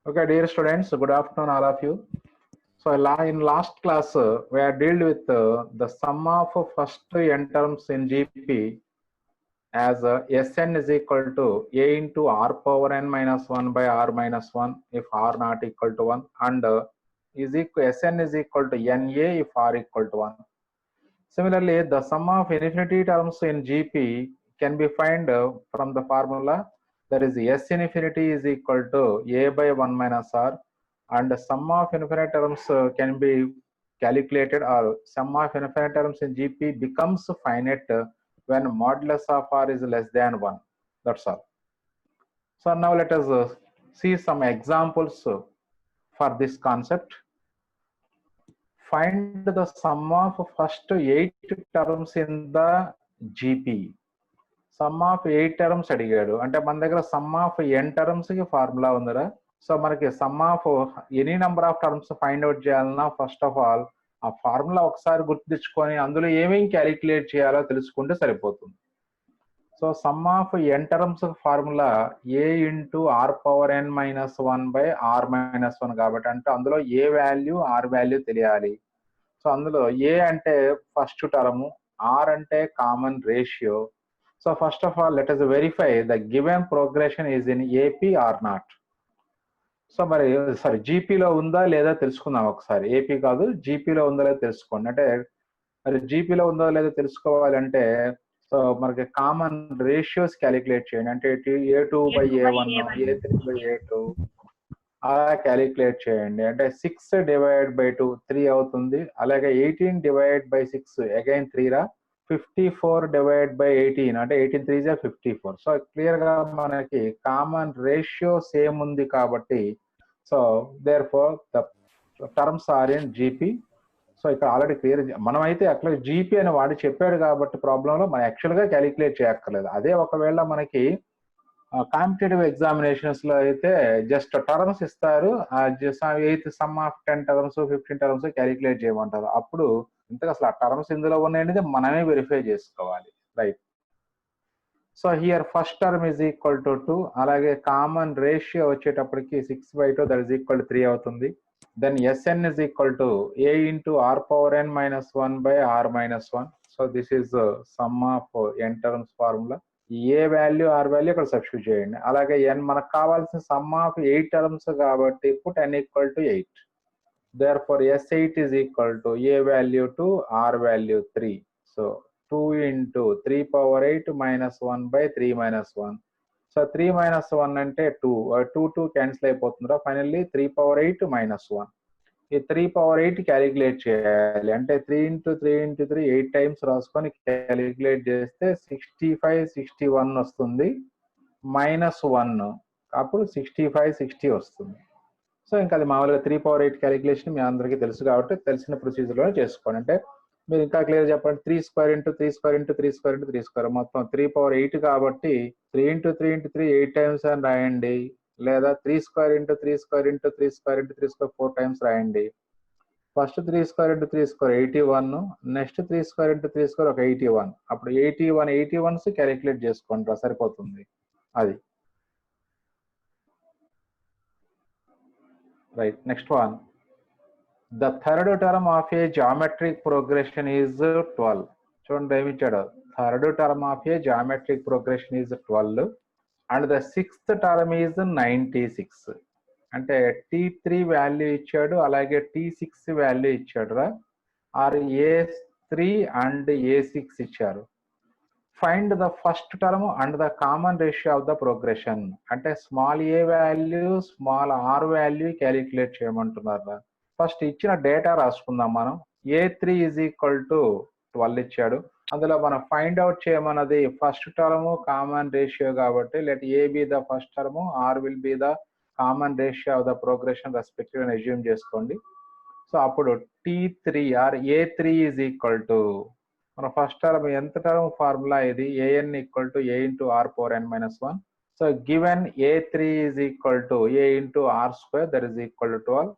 Okay, dear students, good afternoon, all of you. So, in last class, we have dealt with the sum of first n terms in GP as Sn is equal to a into r power n minus 1 by r minus 1 if r not equal to 1, and Sn is equal to Na if r equal to 1. Similarly, the sum of infinity terms in GP can be found from the formula, that is S infinity is equal to a by 1 minus r, and the sum of infinite terms can be calculated, or sum of infinite terms in GP becomes finite when modulus of r is less than 1. That's all. So now let us see some examples for this concept. Find the sum of first 8 terms in the GP. Sum of 8 terms అడిగాడు అంటే మన దగ్గర sum of n terms కి formula ఉందిరా. So మనకి sum of any number of terms find out చేయాలన్నా first of all ఆ formula ఒకసారి గుర్తుంచుకొని అందులో ఏమేమి క్యాలిక్యులేట్ చేయాలో తెలుసుకుంటే సరిపోతుంది. So sum of n terms formula a into r power n minus 1 by r minus 1 కాబట్టి అంటే అందులో ఏ వాల్యూ ఆర్ వాల్యూ తెలియాలి. సో అందులో ఏ అంటే ఫస్ట్ టర్మ్, ఆర్ అంటే common ratio. So first of all, let us verify the given progression is in AP or not. So మరి sorry జీపీలో ఉందా లేదా తెలుసుకుందాం ఒకసారి. ఏపీ కాదు, జీపీలో ఉందా లేదా తెలుసుకోండి. అంటే మరి జీపీలో ఉందా లేదా తెలుసుకోవాలంటే సో మనకి కామన్ రేషియోస్ క్యాలిక్యులేట్ చేయండి. అంటే A2/A1, A3/A2 అలా క్యాలిక్యులేట్ చేయండి. అంటే 6 డివైడ్ బై 2 3 అవుతుంది. అలాగే 18 డివైడ్ బై 6 అగైన్ 3 రా. 54 డివైడ్ బై 18 అంటే 18 3 54. సో క్లియర్ గా మనకి కామన్ రేషియో సేమ్ ఉంది కాబట్టి so there the terms are in GP. So ఇక్కడ ఆల్రెడీ క్లియర్, మనం అయితే అట్లా జీపీ అని వాడు చెప్పాడు కాబట్టి ప్రాబ్లంలో మనం యాక్చువల్ గా క్యాలిక్యులేట్ చేయక్కర్లేదు. అదే ఒకవేళ మనకి కాంపిటేటివ్ ఎగ్జామినేషన్స్ లో అయితే జస్ట్ టర్మ్స్ ఇస్తారు, eighth some of 10 terms 15 terms calculate చేయమంటారు. అప్పుడు ఇంతగా అసలు ఆ టర్మ్స్ ఇందులో ఉన్నాయనేది మనమే వెరిఫై చేసుకోవాలి, right. So here first term is equal to 2, అలాగే కామన్ రేషియో వచ్చేటప్పటికి 6/2 దట్ ఈస్ ఈక్వల్ టు 3 అవుతుంది. Then S n is equal to A into r power n minus 1 by r minus 1. So this is sum of n terms formula. A value r value ఇక్కడ substitute చేయండి. అలాగే n మనకు కావాల్సిన sum of 8 terms కాబట్టి put n equal to 8. Therefore, S8 is equal to A value 2, R value 3. So 2 into 3 power 8 minus 1 by 3 minus 1. So 3 minus 1 అంటే 2. 2 cancel అయిపోతుందిరా. Finally 3 power 8 minus 1. ఈ 3 power 8 calculate చేయాలి. అంటే 3 into 3 into 3 8 times రాసుకొని calculate చేస్తే 65 61 వస్తుంది, minus 1 అప్పుడు 65 60 వస్తుంది. So ఇంకా అది మామూలుగా 3 power 8 క్యాలిక్యులేషన్ మీ అందరికీ తెలుసు కాబట్టి తెలిసిన ప్రొసీజర్లో చేసుకోండి. అంటే మీరు ఇంకా క్లియర్ చెప్పండి, 3 square into 3 square into 3 square into 3 square మొత్తం 3 power 8 కాబట్టి 3 into 3 into 3 8 టైమ్స్ అని రాయండి, లేదా 3 square into 3 square into 3 square into 3 square 4 times రాయండి. First 3 square into 3 square 81, next 3 square into 3 square ఒక 81, అప్పుడు 81 క్యాలిక్యులేట్ చేసుకోండి, సరిపోతుంది అది. Right, next one. The third term of a geometric progression is 12. చూడండి ఏమి ఇచ్చాడు, third term of A geometric progression is 12 and the sixth term is 96. అంటే T3 value ఇచ్చాడు, అలాగే T6 వాల్యూ ఇచ్చాడు రా, ఆర్ A3 అండ్ A6 ఇచ్చారు. Find the first term and the common ratio of the progression. అంటే small a value small r value calculate చేయమంటున్నారు. First ఇచ్చిన data రాసుకుందాం మనం. A3 ఈజ్ ఈక్వల్ టు 12 ఇచ్చాడు, అందులో మనం ఫైండ్ అవుట్ చేయమన్నది ఫస్ట్ టర్మ్ కామన్ రేషియో కాబట్టి let a be the first term, r will be the common ratio of the progression respective అని అజ్యూమ్ చేసుకోండి. సో అప్పుడు T3 r A3 is equal to మన first term ఎంత term formula ఇది, an equal to a into r power n minus 1. So given A3 is equal to a into r square that is equal to 12.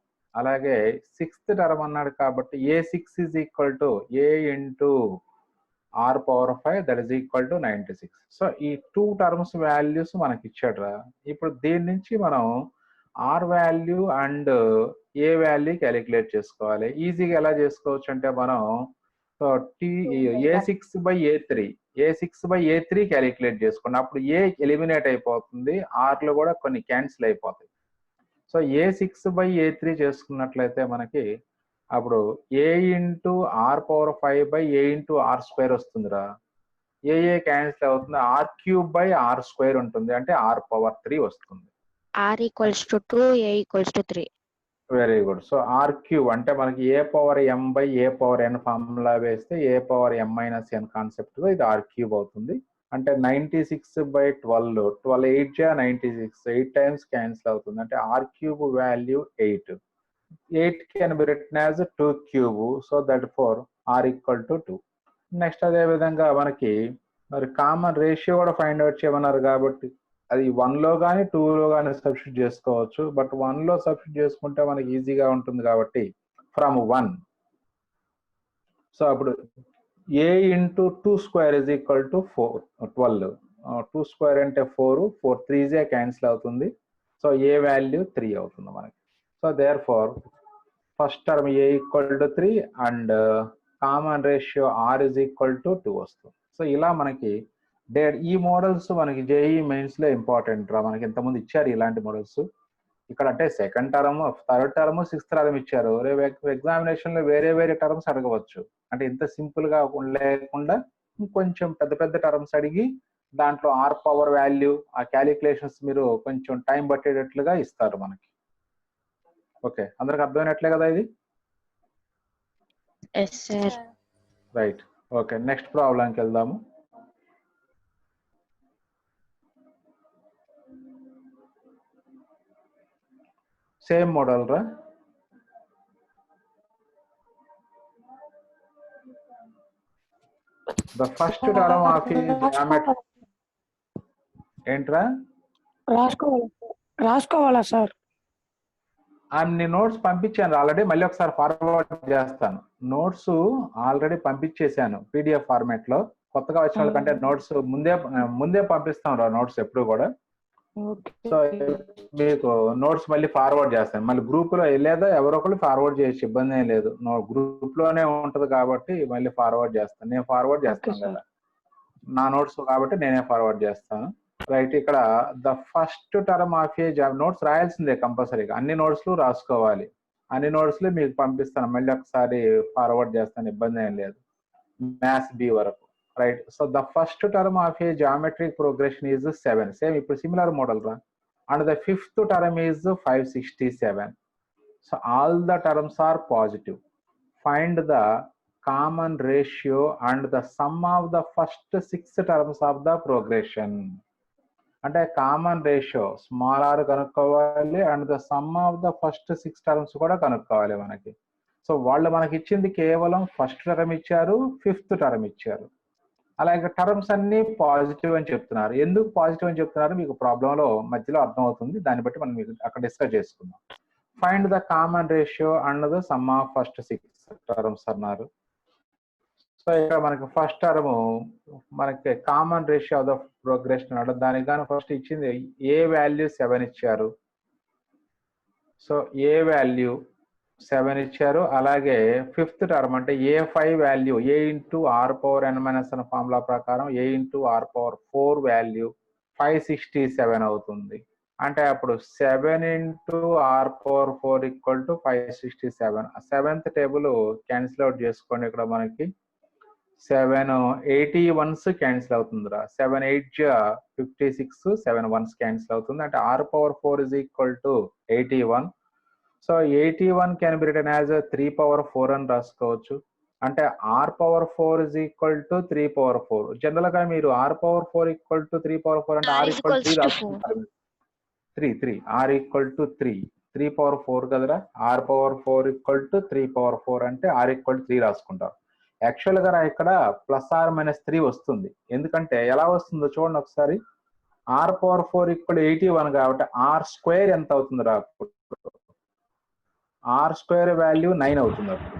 అలాగే sixth term అన్నాడు కాబట్టి A6 is equal to a into r power 5 that is equal to 96. So ఈ 2 terms values మనకి ఇచ్చాడు రా. ఇప్పుడు దీని నుంచి మనం r value and a value calculate చేసుకోవాలి. ఈజీగా ఎలా చేసుకోవచ్చు అంటే మనం ఏ6/ఏ3 క్యాలిక్యులేట్ చేసుకోండి. అప్పుడు ఏ ఎలిమినేట్ అయిపోతుంది, ఆర్లు కూడా కొన్ని క్యాన్సిల్ అయిపోతాయి. సో ఏ6/ఏ3 చేసుకున్నట్లయితే మనకి అప్పుడు ఏ ఇంటూ r⁴/a/r² వస్తుందిరా. ఏ క్యాన్సిల్ అవుతుంది, r³ ఉంటుంది, అంటే r⁴ వస్తుంది. r=2, a=3. Very good. So r³ అంటే మనకి a⁴m/a⁴n ఫార్ములా వేస్తే a⁴m-n కాన్సెప్ట్ ఇది r³ అవుతుంది. అంటే 96/12, 12 8 96, 8 టైమ్స్ క్యాన్సిల్ అవుతుంది, అంటే r³ value 8. 8 can be written as 2³. So therefore r=2. Next అదే విధంగా మనకి మరి కామన్ రేషియో కూడా ఫైండ్ అవుట్ చేయమన్నారు కాబట్టి అది 1లో కానీ 2లో కానీ సబ్స్టిట్యూట్ చేసుకోవచ్చు. బట్ 1లో సబ్స్టిట్యూట్ చేసుకుంటే మనకి ఈజీగా ఉంటుంది కాబట్టి ఫ్రమ్ 1. సో అప్పుడు a ఇంటూ 2² = 12. 2² అంటే 4, 4 3s క్యాన్సిల్ అవుతుంది. సో ఏ వాల్యూ 3 అవుతుంది మనకి. So there first term a=3 and common ratio r=2 వస్తుంది. సో ఇలా మనకి ఈ మోడల్స్ మనకి జేఈ మెయిన్స్ లో ఇంపార్టెంట్ రా. మనకి ఇంతకుముందు ఇచ్చారు ఇలాంటి మోడల్స్. ఇక్కడ అంటే second term, third term, sixth term ఇచ్చారు. రేపు ఎగ్జామినేషన్ లో వేరే వేరే టర్మ్స్ అడగవచ్చు. అంటే ఇంత సింపుల్ గా లేకుండా ఇంకొంచెం పెద్ద పెద్ద టర్మ్స్ అడిగి దాంట్లో r⁴ వాల్యూ ఆ క్యాలిక్యులేషన్స్ మీరు కొంచెం టైం పట్టేటట్లుగా ఇస్తారు మనకి. ఓకే, అందరికి అర్థమైనట్లే కదా ఇది? Yes sir. Right. Okay, next ప్రాబ్లంకి వెళ్దాము. సేమ్ మోడల్ రా. The first term of geometry ఏంట్రా? రాసుకోవాలా సార్? అన్ని నోట్స్ పంపించాను ఆల్రెడీ, మళ్ళీ ఒకసారి ఫార్వర్డ్ చేస్తాను. నోట్స్ ఆల్రెడీ పంపించేశాను పీడిఎఫ్ ఫార్మాట్ లో. కొత్తగా వచ్చిన వాళ్ళకంటే నోట్స్ ముందే పంపిస్తాం రా నోట్స్ ఎప్పుడు కూడా. సో మీకు నోట్స్ మళ్ళీ ఫార్వర్డ్ చేస్తాను. మళ్ళీ గ్రూప్ లో లేదా ఎవరో ఒకళ్ళు ఫార్వర్డ్ చేయొచ్చు, ఇబ్బంది ఏం లేదు. గ్రూప్ లోనే ఉంటది కాబట్టి మళ్ళీ ఫార్వర్డ్ చేస్తాను. నేను ఫార్వర్డ్ చేస్తాను కదా, నా నోట్స్ కాబట్టి నేనే ఫార్వర్డ్ చేస్తాను. రైట్. ఇక్కడ the first term of a notes రాయాల్సిందే కంపల్సరీగా, అన్ని నోట్స్లు రాసుకోవాలి. అన్ని నోట్స్లు మీకు పంపిస్తాను, మళ్ళీ ఒకసారి ఫార్వర్డ్ చేస్తాను, ఇబ్బంది ఏం లేదు. మ్యాథ్స్ బి వరకు. Right. So the first term of a geometric progression is 7. Same ఇప్పుడు సిమిలర్ మోడల్ రా. And the fifth term is 567. So all the terms are positive. Find the common ratio and the sum of the first 6 terms of the progression. అంటే common ratio small r కనుక్కోవాలి and the sum of the first 6 terms కూడా కనుక్కోవాలి మనకి. So వాళ్ళు మనకి ఇచ్చింది కేవలం first term ఇచ్చారు, ఫిఫ్త్ టర్మ్ ఇచ్చారు. అలాగే టర్మ్స్ అన్ని పాజిటివ్ అని చెప్తున్నారు. ఎందుకు పాజిటివ్ అని చెప్తున్నారు మీకు ప్రాబ్లంలో మధ్యలో అర్థమవుతుంది, దాన్ని బట్టి మనం అక్కడ డిస్కస్ చేసుకుందాం. Find the common ratio and the sum of first 6 terms అన్నారు. సో ఇక్కడ మనకి ఫస్ట్ టర్మ్ మనకి common ratio of the progression అన్నాడు. దానికి కానీ ఫస్ట్ ఇచ్చింది ఏ వాల్యూ 7 ఇచ్చారు. సో ఏ వాల్యూ 7 ఇచ్చారు. అలాగే ఫిఫ్త్ టర్మ్ అంటే a5 value a into r⁴n అనే ఫార్ములా ప్రకారం a ఇంటూ r⁴ వాల్యూ 567 అవుతుంది. అంటే అప్పుడు 7 into r⁴ = 567. 7th table cancel out చేసుకోండి. ఇక్కడ మనకి 7 81s క్యాన్సిల్ అవుతుందిరా. 7 8 56, 7 1s క్యాన్సిల్ అవుతుంది. అంటే r⁴ = 81. So 81 can be written as 3/4 అని రాసుకోవచ్చు. అంటే r⁴ = 3/4. జనరల్ గా మీరు r⁴ = 3/4 అంటే r = 3 రాసుకుంటారు. 3 r = 3/4 కదరా. r⁴ = 3/4 అంటే r = 3 రాసుకుంటారు. యాక్చువల్ గా ఇక్కడ +r-3 వస్తుంది. ఎందుకంటే ఎలా వస్తుందో చూడండి ఒకసారి. r⁴ = 81 కాబట్టి r² ఎంత అవుతుంది రా? r² వాల్యూ 9 అవుతుంది. అప్పుడు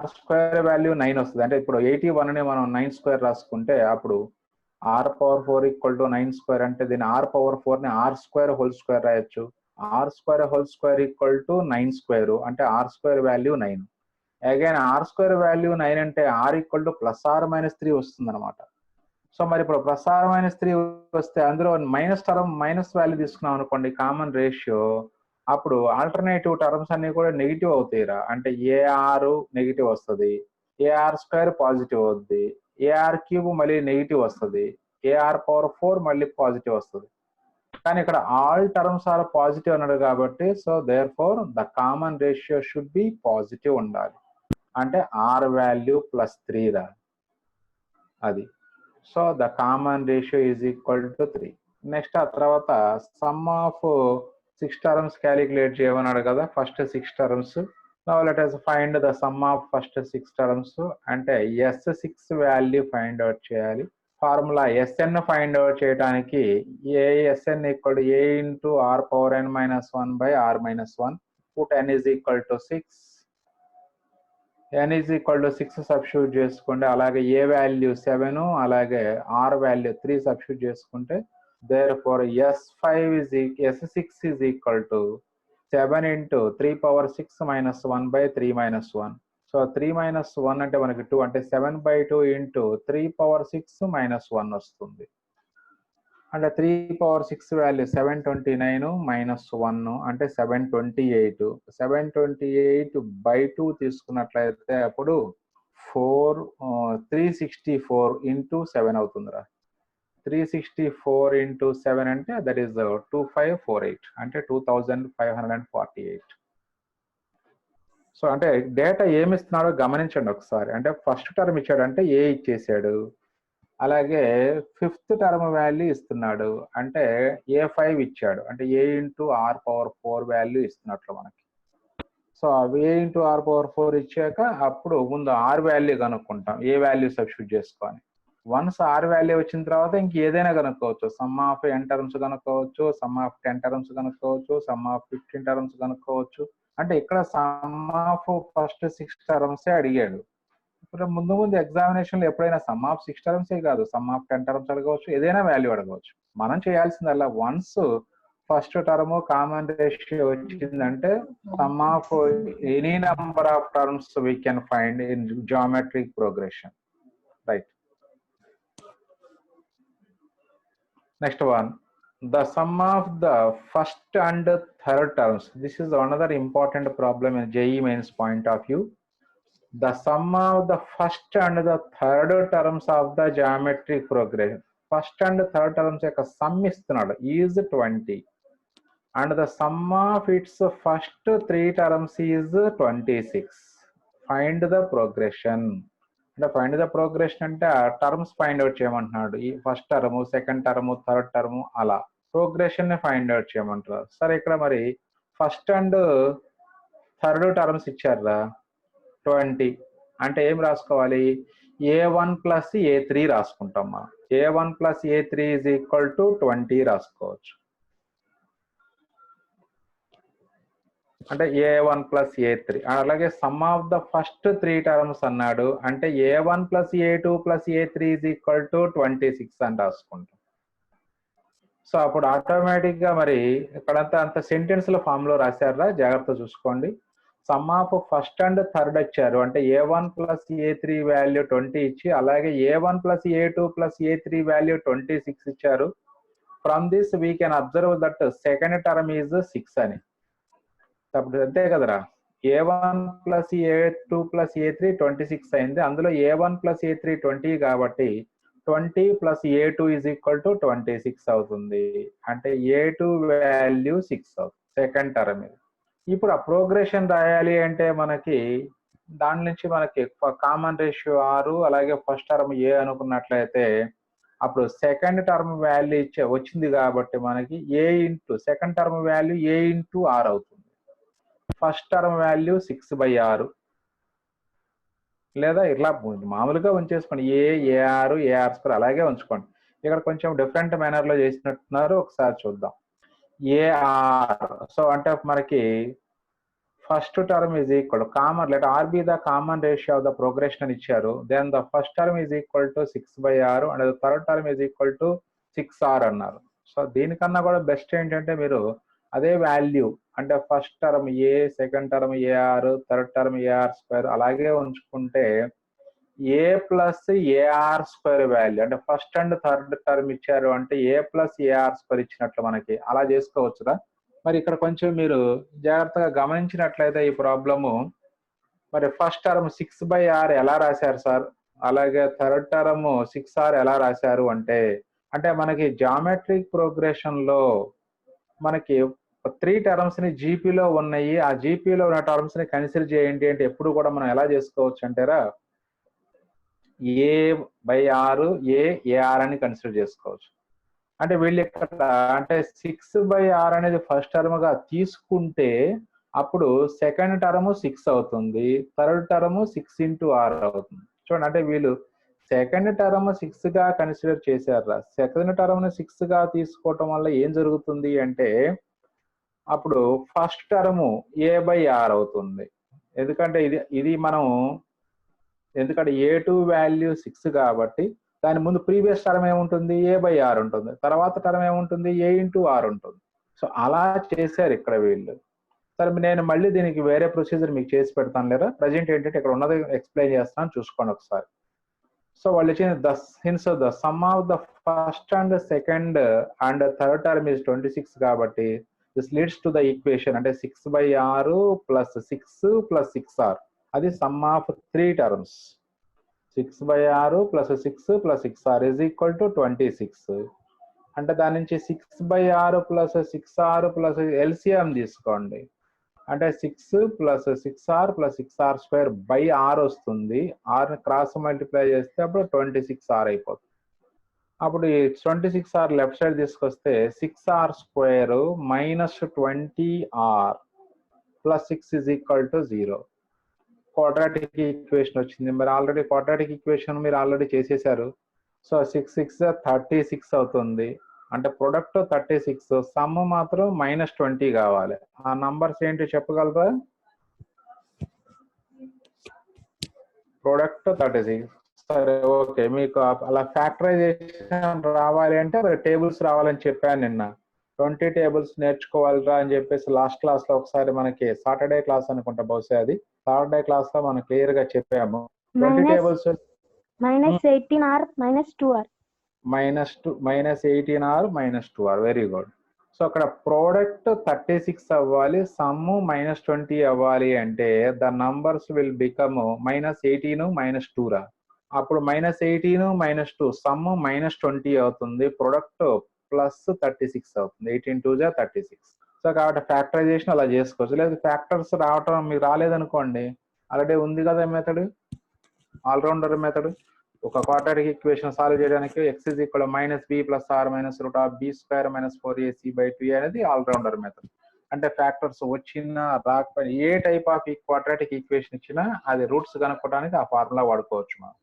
r² వాల్యూ 9 వస్తుంది. అంటే ఇప్పుడు 81ని మనం 9² రాసుకుంటే అప్పుడు r power 4 equal to 9 square అంటే దీని ఆర్ పవర్ 4 ని ఆర్ స్క్వేర్ హోల్ స్క్వేర్ రాయొచ్చు. R square whole square equal to 9 square అంటే r square value 9. Again r square value 9 అంటే r equal to plus r minus 3 వస్తుంది అనమాట. So మరి ఇప్పుడు ప్లస్ ఆర్ మైనస్ 3 వస్తే అందులో మైనస్ టర్మ్ మైనస్ వాల్యూ తీసుకున్నాం అనుకోండి కామన్ రేషియో, అప్పుడు ఆల్టర్నేటివ్ టర్మ్స్ అన్ని కూడా నెగిటివ్ అవుతాయిరా. అంటే ఏఆర్ నెగిటివ్ వస్తుంది, ఏఆర్ స్క్వేర్ పాజిటివ్ అవుద్ది, ఏఆర్ క్యూబ్ మళ్ళీ నెగిటివ్ వస్తుంది, ఏఆర్ పవర్ 4 మళ్ళీ పాజిటివ్ వస్తుంది. కానీ ఇక్కడ ఆల్ టర్మ్స్ ఆర్ పాజిటివ్ అన్నాడు కాబట్టి so there the common ratio should be positive ఉండాలి. అంటే ఆర్ వాల్యూ ప్లస్ 3 రా అది. So the common ratio is equal to 3. Next ఆ తర్వాత సమ్ ఆఫ్ 6 టర్మ్స్ క్యాలిక్యులేట్ చేయమన్నాడు కదా, first 6 terms. Now let us find the sum of first 6 terms. అంటే S6 value find out చేయాలి. ఫార్ములా Sn ఫైండ్ అవుట్ చేయడానికి Sn equal A into r power n minus 1 by r minus 1. Put n is equal to 6. n is equal to 6 substitute చేసుకోండి. అలాగే A value 7 అలాగే R value 3 substitute చేసుకుంటే therefore S6 is equal to 7 into 3 power 6 minus 1 by 3 minus 1. So 3 minus 1 అంటే మనకి 2 అంటే 7 by 2 into 3 power 6 minus 1 వస్తుంది. అంటే 3 power 6 value 729 minus 1 అంటే 728. 728 by 2 తీసుకున్నట్లయితే అప్పుడు 364 into 7 అవుతుందిరా. 364 into 7 అంటే దట్ ఈస్ 2548 అంటే 2548. సో అంటే డేటా ఏమి ఇస్తున్నాడో గమనించండి ఒకసారి. అంటే ఫస్ట్ టర్మ్ ఇచ్చాడు అంటే ఏ ఇచ్చేసాడు, అలాగే ఫిఫ్త్ టర్మ్ వాల్యూ ఇస్తున్నాడు అంటే A5 ఇచ్చాడు అంటే A into r power 4 value ఇస్తున్నట్లు మనకి. So A into r power 4 ఇచ్చాక అప్పుడు ముందు ఆర్ వాల్యూ కనుక్కుంటాం, ఏ వాల్యూ సబ్స్టిట్యూట్ చేసుకొని. వన్స్ ఆర్ వాల్యూ వచ్చిన తర్వాత ఇంక ఏదైనా కనుక్కోవచ్చు. సమ్ ఆఫ్ n టర్మ్స్ కనుక్కోవచ్చు, సమ్ ఆఫ్ 10 టర్మ్స్ కనుక్కోవచ్చు, సమ్ ఆఫ్ 15 టర్మ్స్ కనుక్కోవచ్చు. అంటే ఇక్కడ సమ్ ఆఫ్ ఫస్ట్ 6 టర్మ్సే అడిగాడు. ఇప్పుడు ముందు ఎగ్జామినేషన్ లో ఎప్పుడైనా సమ్ ఆఫ్ 6 టర్మ్సే కాదు, సమ్ ఆఫ్ 10 టర్మ్స్ అడగవచ్చు, ఏదైనా వాల్యూ అడగవచ్చు. మనం చేయాల్సిందల్లా once first term common ratio వచ్చిందంటే sum of any number of terms we can find in geometric progression, right. Next one, the sum of the first and third terms. This is another important problem in JEE mains point of view. The sum of the first and the third terms of the geometric progression. First and third terms యొక్క sum ఇస్తున్నాడు is 20 and the sum of its first 3 terms is 26. Find the progression. అంటే find the progression అంటే ఆ terms find out చేయమంటున్నాడు. ఈ first term, second term, third term అలా progression ని find out చేయమంటారు. సరే ఇక్కడ మరి ఫస్ట్ అండ్ థర్డ్ టర్మ్స్ ఇచ్చారా 20 అంటే ఏం రాసుకోవాలి, A1 ప్లస్ A3 రాసుకుంటాం మనం. A1 plus A3 is equal to 20 రాసుకోవచ్చు. అంటే A1 ప్లస్ A3. అలాగే sum of the first 3 terms అన్నాడు అంటే A1 plus A2 plus A3 is equal to 26 అని రాసుకుంటాం. సో అప్పుడు ఆటోమేటిక్ గా మరి ఇక్కడంతా అంత సెంటెన్స్ లో ఫామ్ లో రాశారా, జాగ్రత్త చూసుకోండి. Some of first and third ఇచ్చారు అంటే A1 ప్లస్ A3 వాల్యూ 20 ఇచ్చి అలాగే A1 plus A2 plus A3 value 26 ఇచ్చారు. From this we can observe that second term is 6 అని. అప్పుడు అంతే కదరా, A1 plus A2 plus A3 26 అయింది. అందులో A1 ప్లస్ A3 20 కాబట్టి 20 plus A2 is equal to 26 అవుతుంది. అంటే A2 వాల్యూ 6 అవుతుంది సెకండ్ టర్మ్. ఇప్పుడు ఆ ప్రోగ్రెషన్ రాయాలి అంటే మనకి దాని నుంచి మనకి కామన్ రేషియో 6 అలాగే ఫస్ట్ టర్మ్ A అనుకున్నట్లయితే అప్పుడు సెకండ్ టర్మ్ వాల్యూ వచ్చింది కాబట్టి మనకి A into second term value A into R అవుతుంది. ఫస్ట్ టర్మ్ వాల్యూ 6/6 లేదా ఇట్లా మామూలుగా ఉంచేసుకోండి, AR అలాగే ఉంచుకోండి. ఇక్కడ కొంచెం డిఫరెంట్ మేనర్ లో చేసినట్టున్నారు, ఒకసారి చూద్దాం. AR సో అంటే మనకి first term is equal to common, let R be the common ratio of the progression అని ఇచ్చారు. Then the first term is equal to 6/R and the third term is equal to 6R అన్నారు. So దీనికన్నా కూడా best ఏంటంటే మీరు అదే value అంటే first term a, second term a r, third term a r square అలాగే ఉంచుకుంటే a plus a r square value అంటే ఫస్ట్ అండ్ థర్డ్ టర్మ్ ఇచ్చారు అంటే ఏ ప్లస్ ఏఆర్ స్క్వేర్ ఇచ్చినట్లు మనకి అలా చేసుకోవచ్చురా. మరి ఇక్కడ కొంచెం మీరు జాగ్రత్తగా గమనించినట్లయితే ఈ ప్రాబ్లము మరి ఫస్ట్ టర్మ్ 6/R ఎలా రాశారు సార్, అలాగే థర్డ్ టర్మ్ 6R ఎలా రాశారు అంటే మనకి జామెట్రిక్ ప్రోగ్రెషన్ లో మనకి 3 టర్మ్స్ ని జీపీలో ఉన్నాయి. ఆ జీపీలో ఉన్న టర్మ్స్ ని కన్సిడర్ చేయండి అంటే ఎప్పుడు కూడా మనం ఎలా చేసుకోవచ్చు అంటారా A/R ఏఆర్ అని కన్సిడర్ చేసుకోవచ్చు. అంటే వీళ్ళు ఇక్కడ అంటే 6/R అనేది ఫస్ట్ టర్మ్ గా తీసుకుంటే అప్పుడు సెకండ్ టర్మ్ 6 అవుతుంది, థర్డ్ టర్మ్ 6/R అవుతుంది. చూడండి అంటే వీళ్ళు సెకండ్ టర్మ్ 6 గా కన్సిడర్ చేశారు. సెకండ్ టర్మ్ ని 6 గా తీసుకోవటం వల్ల ఏం జరుగుతుంది అంటే అప్పుడు ఫస్ట్ టర్మ్ A/R అవుతుంది. ఎందుకంటే ఇది మనం ఎందుకంటే A2 వాల్యూ 6 కాబట్టి దాని ముందు ప్రీవియస్ టర్మ్ ఏముంటుంది A/R ఉంటుంది, తర్వాత టర్మ్ ఏముంటుంది A/R ఉంటుంది. సో అలా చేశారు ఇక్కడ వీళ్ళు. సరే నేను మళ్ళీ దీనికి వేరే ప్రొసీజర్ మీకు చేసి పెడతాను లేదా. ప్రజెంట్ ఏంటంటే ఇక్కడ ఉన్నది ఎక్స్ప్లెయిన్ చేస్తాను చూసుకోండి ఒకసారి. సో వాళ్ళు ఇచ్చిన the sum of the first and second and third term is 26 కాబట్టి this leads to the equation అంటే 6/R ప్లస్ 6 ప్లస్ 6R అది sum of 3 terms. 6/R plus 6 plus 6R is equal to 26. అంటే దాని నుంచి 6/R plus 6R plus LCM తీసుకోండి అంటే 6 plus 6R plus 6R square by r వస్తుంది. Or cross multiply చేస్తే అప్పుడు 26R అయిపోతుంది. అప్పుడు ఈ 26R లెఫ్ట్ సైడ్ తీసుకొస్తే 6R square minus 20R plus 6 is equal to 0. Quadratic equation వచ్చింది. మరి ఆల్రెడీ క్వాడ్రాటిక్ ఈక్వేషన్ మీరు ఆల్రెడీ చేసేసారు. సో 6 6 36 అవుతుంది. అంటే ప్రొడక్ట్ 36, సమ్ మాత్రం -20 కావాలి. ఆ నంబర్స్ ఏంటి చెప్పగలరా? ప్రొడక్ట్ 36. సరే ఓకే, మీకు అలా ఫ్యాక్టరైజేషన్ రావాలి అంటే మరి టేబుల్స్ రావాలని చెప్పాను నిన్న. 20 టేబుల్స్ నేర్చుకోవాలిరా అని చెప్పేసి లాస్ట్ క్లాస్ లో ఒకసారి మనకి సాటర్డే క్లాస్ అనుకుంటా బహుశా అది సాటర్డే క్లాస్ లో మనం క్లియర్ గా చెప్పాము. 20 tables -18R -2R -18R -2R very good. So అక్కడ ప్రోడక్ట్ 36 అవ్వాలి, సమ్ -20 అవ్వాలి అంటే ద నంబర్స్ విల్ బికమ్ -18 -2 రా. అప్పుడు -18 -2 సమ్ -20 అవుతుంది, ప్రొడక్ట్ ప్లస్ 36 అవుతుంది. 18 2 36. సో కాబట్టి ఫ్యాక్టరైజేషన్ అలా చేసుకోవచ్చు. లేదు ఫ్యాక్టర్స్ రావటం మీకు రాలేదనుకోండి, ఆల్రెడీ ఉంది కదా మెథడ్, ఆల్రౌండర్ మెథడ్. ఒక క్వాడ్రాటిక్ ఈక్వేషన్ సాల్వ్ చేయడానికి x is equal to -b plus r minus root of b square minus 4ac/2a అనేది ఆల్రౌండర్ మెథడ్. అంటే ఫ్యాక్టర్స్ వచ్చినా రాకపోయినా ఏ టైప్ ఆఫ్ క్వాడ్రాటిక్ ఈక్వేషన్ ఇచ్చినా అది రూట్స్ కనుక్కోవడానికి ఆ ఫార్ములా వాడుకోవచ్చు మనం.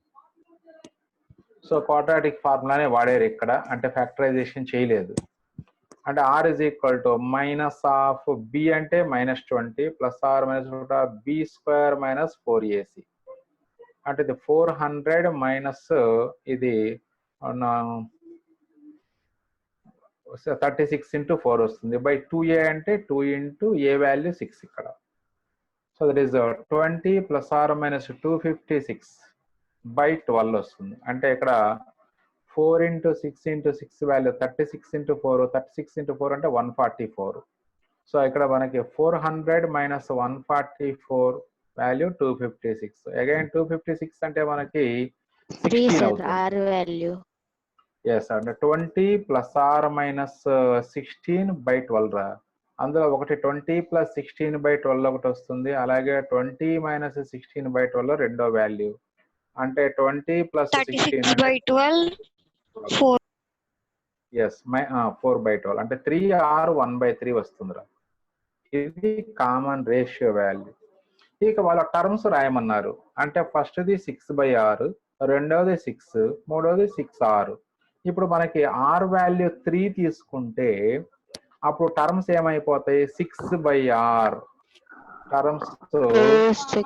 సో క్వాడ్రాటిక్ ఫార్ములానే వాడారు ఇక్కడ, అంటే ఫ్యాక్టరైజేషన్ చేయలేదు. అంటే r is equal to minus of b అంటే -20 plus r minus root of b square minus 4ac. అంటే ఇది 400 మైనస్ ఇది 36 into 4 వస్తుంది బై 2a అంటే 2 into a వాల్యూ 6 ఇక్కడ. So that is 20 plus r minus 256 by 12 వస్తుంది. అంటే ఇక్కడ 4 into 6 into 6 value 36 into 4, 36 into 4 అంటే 144. సో ఇక్కడ మనకి 400 మైనస్ 144 వాల్యూ 256. అగైన్ 256 అంటే మనకి 16 అవుతుంది. ఎస్ అంటే 20 ప్లస్ ఆర్ మైనస్ 16 బై 12 రా. అందులో ఒకటి 20 ప్లస్ 16 బై 12 ఒకటి వస్తుంది, అలాగే 20 మైనస్ 16 బై 12 రెండో వాల్యూ. అంటే 20 ప్లస్ 16 బై 12 4. ఎస్ 4 బై 12 అంటే 3R 1/3 వస్తుంది రా. ఇది కామన్ రేషియో వాల్యూ. ఇక వాళ్ళ టర్మ్స్ రాయమన్నారు. అంటే ఫస్ట్ది 6/R, రెండవది 6, మూడవది 6R. ఇప్పుడు మనకి R వాల్యూ 3 తీసుకుంటే అప్పుడు టర్మ్స్ ఏమైపోతాయి 6/R టర్మ్స్ 2, 6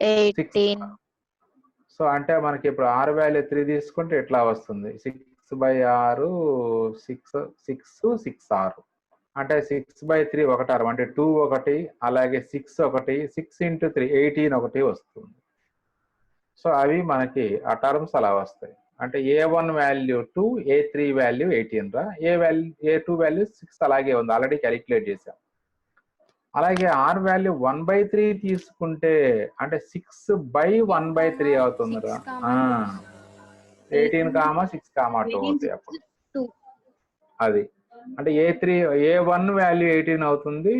18. సో అంటే మనకి ఇప్పుడు r వాల్యూ 3 తీసుకుంటే ఎట్లా వస్తుంది 6/6 6 అంటే 6/3 ఒకటి ఆరు అంటే 2 ఒకటి అలాగే 6 ఒకటి 6 × 3 18 ఒకటి వస్తుంది. సో అవి మనకి ఆ టర్మ్స్ అలా వస్తాయి. అంటే A1 వాల్యూ 2 A3 వాల్యూ 18 రా A2 వాల్యూ 6 అలాగే ఉంది ఆల్రెడీ క్యాలిక్యులేట్ చేసాం. అలాగే R వాల్యూ 1/3 తీసుకుంటే అంటే 6/1/3 అవుతుందిరా 18, 6, 2 అవుతాయి అప్పుడు అది అంటే A1 వాల్యూ 18 అవుతుంది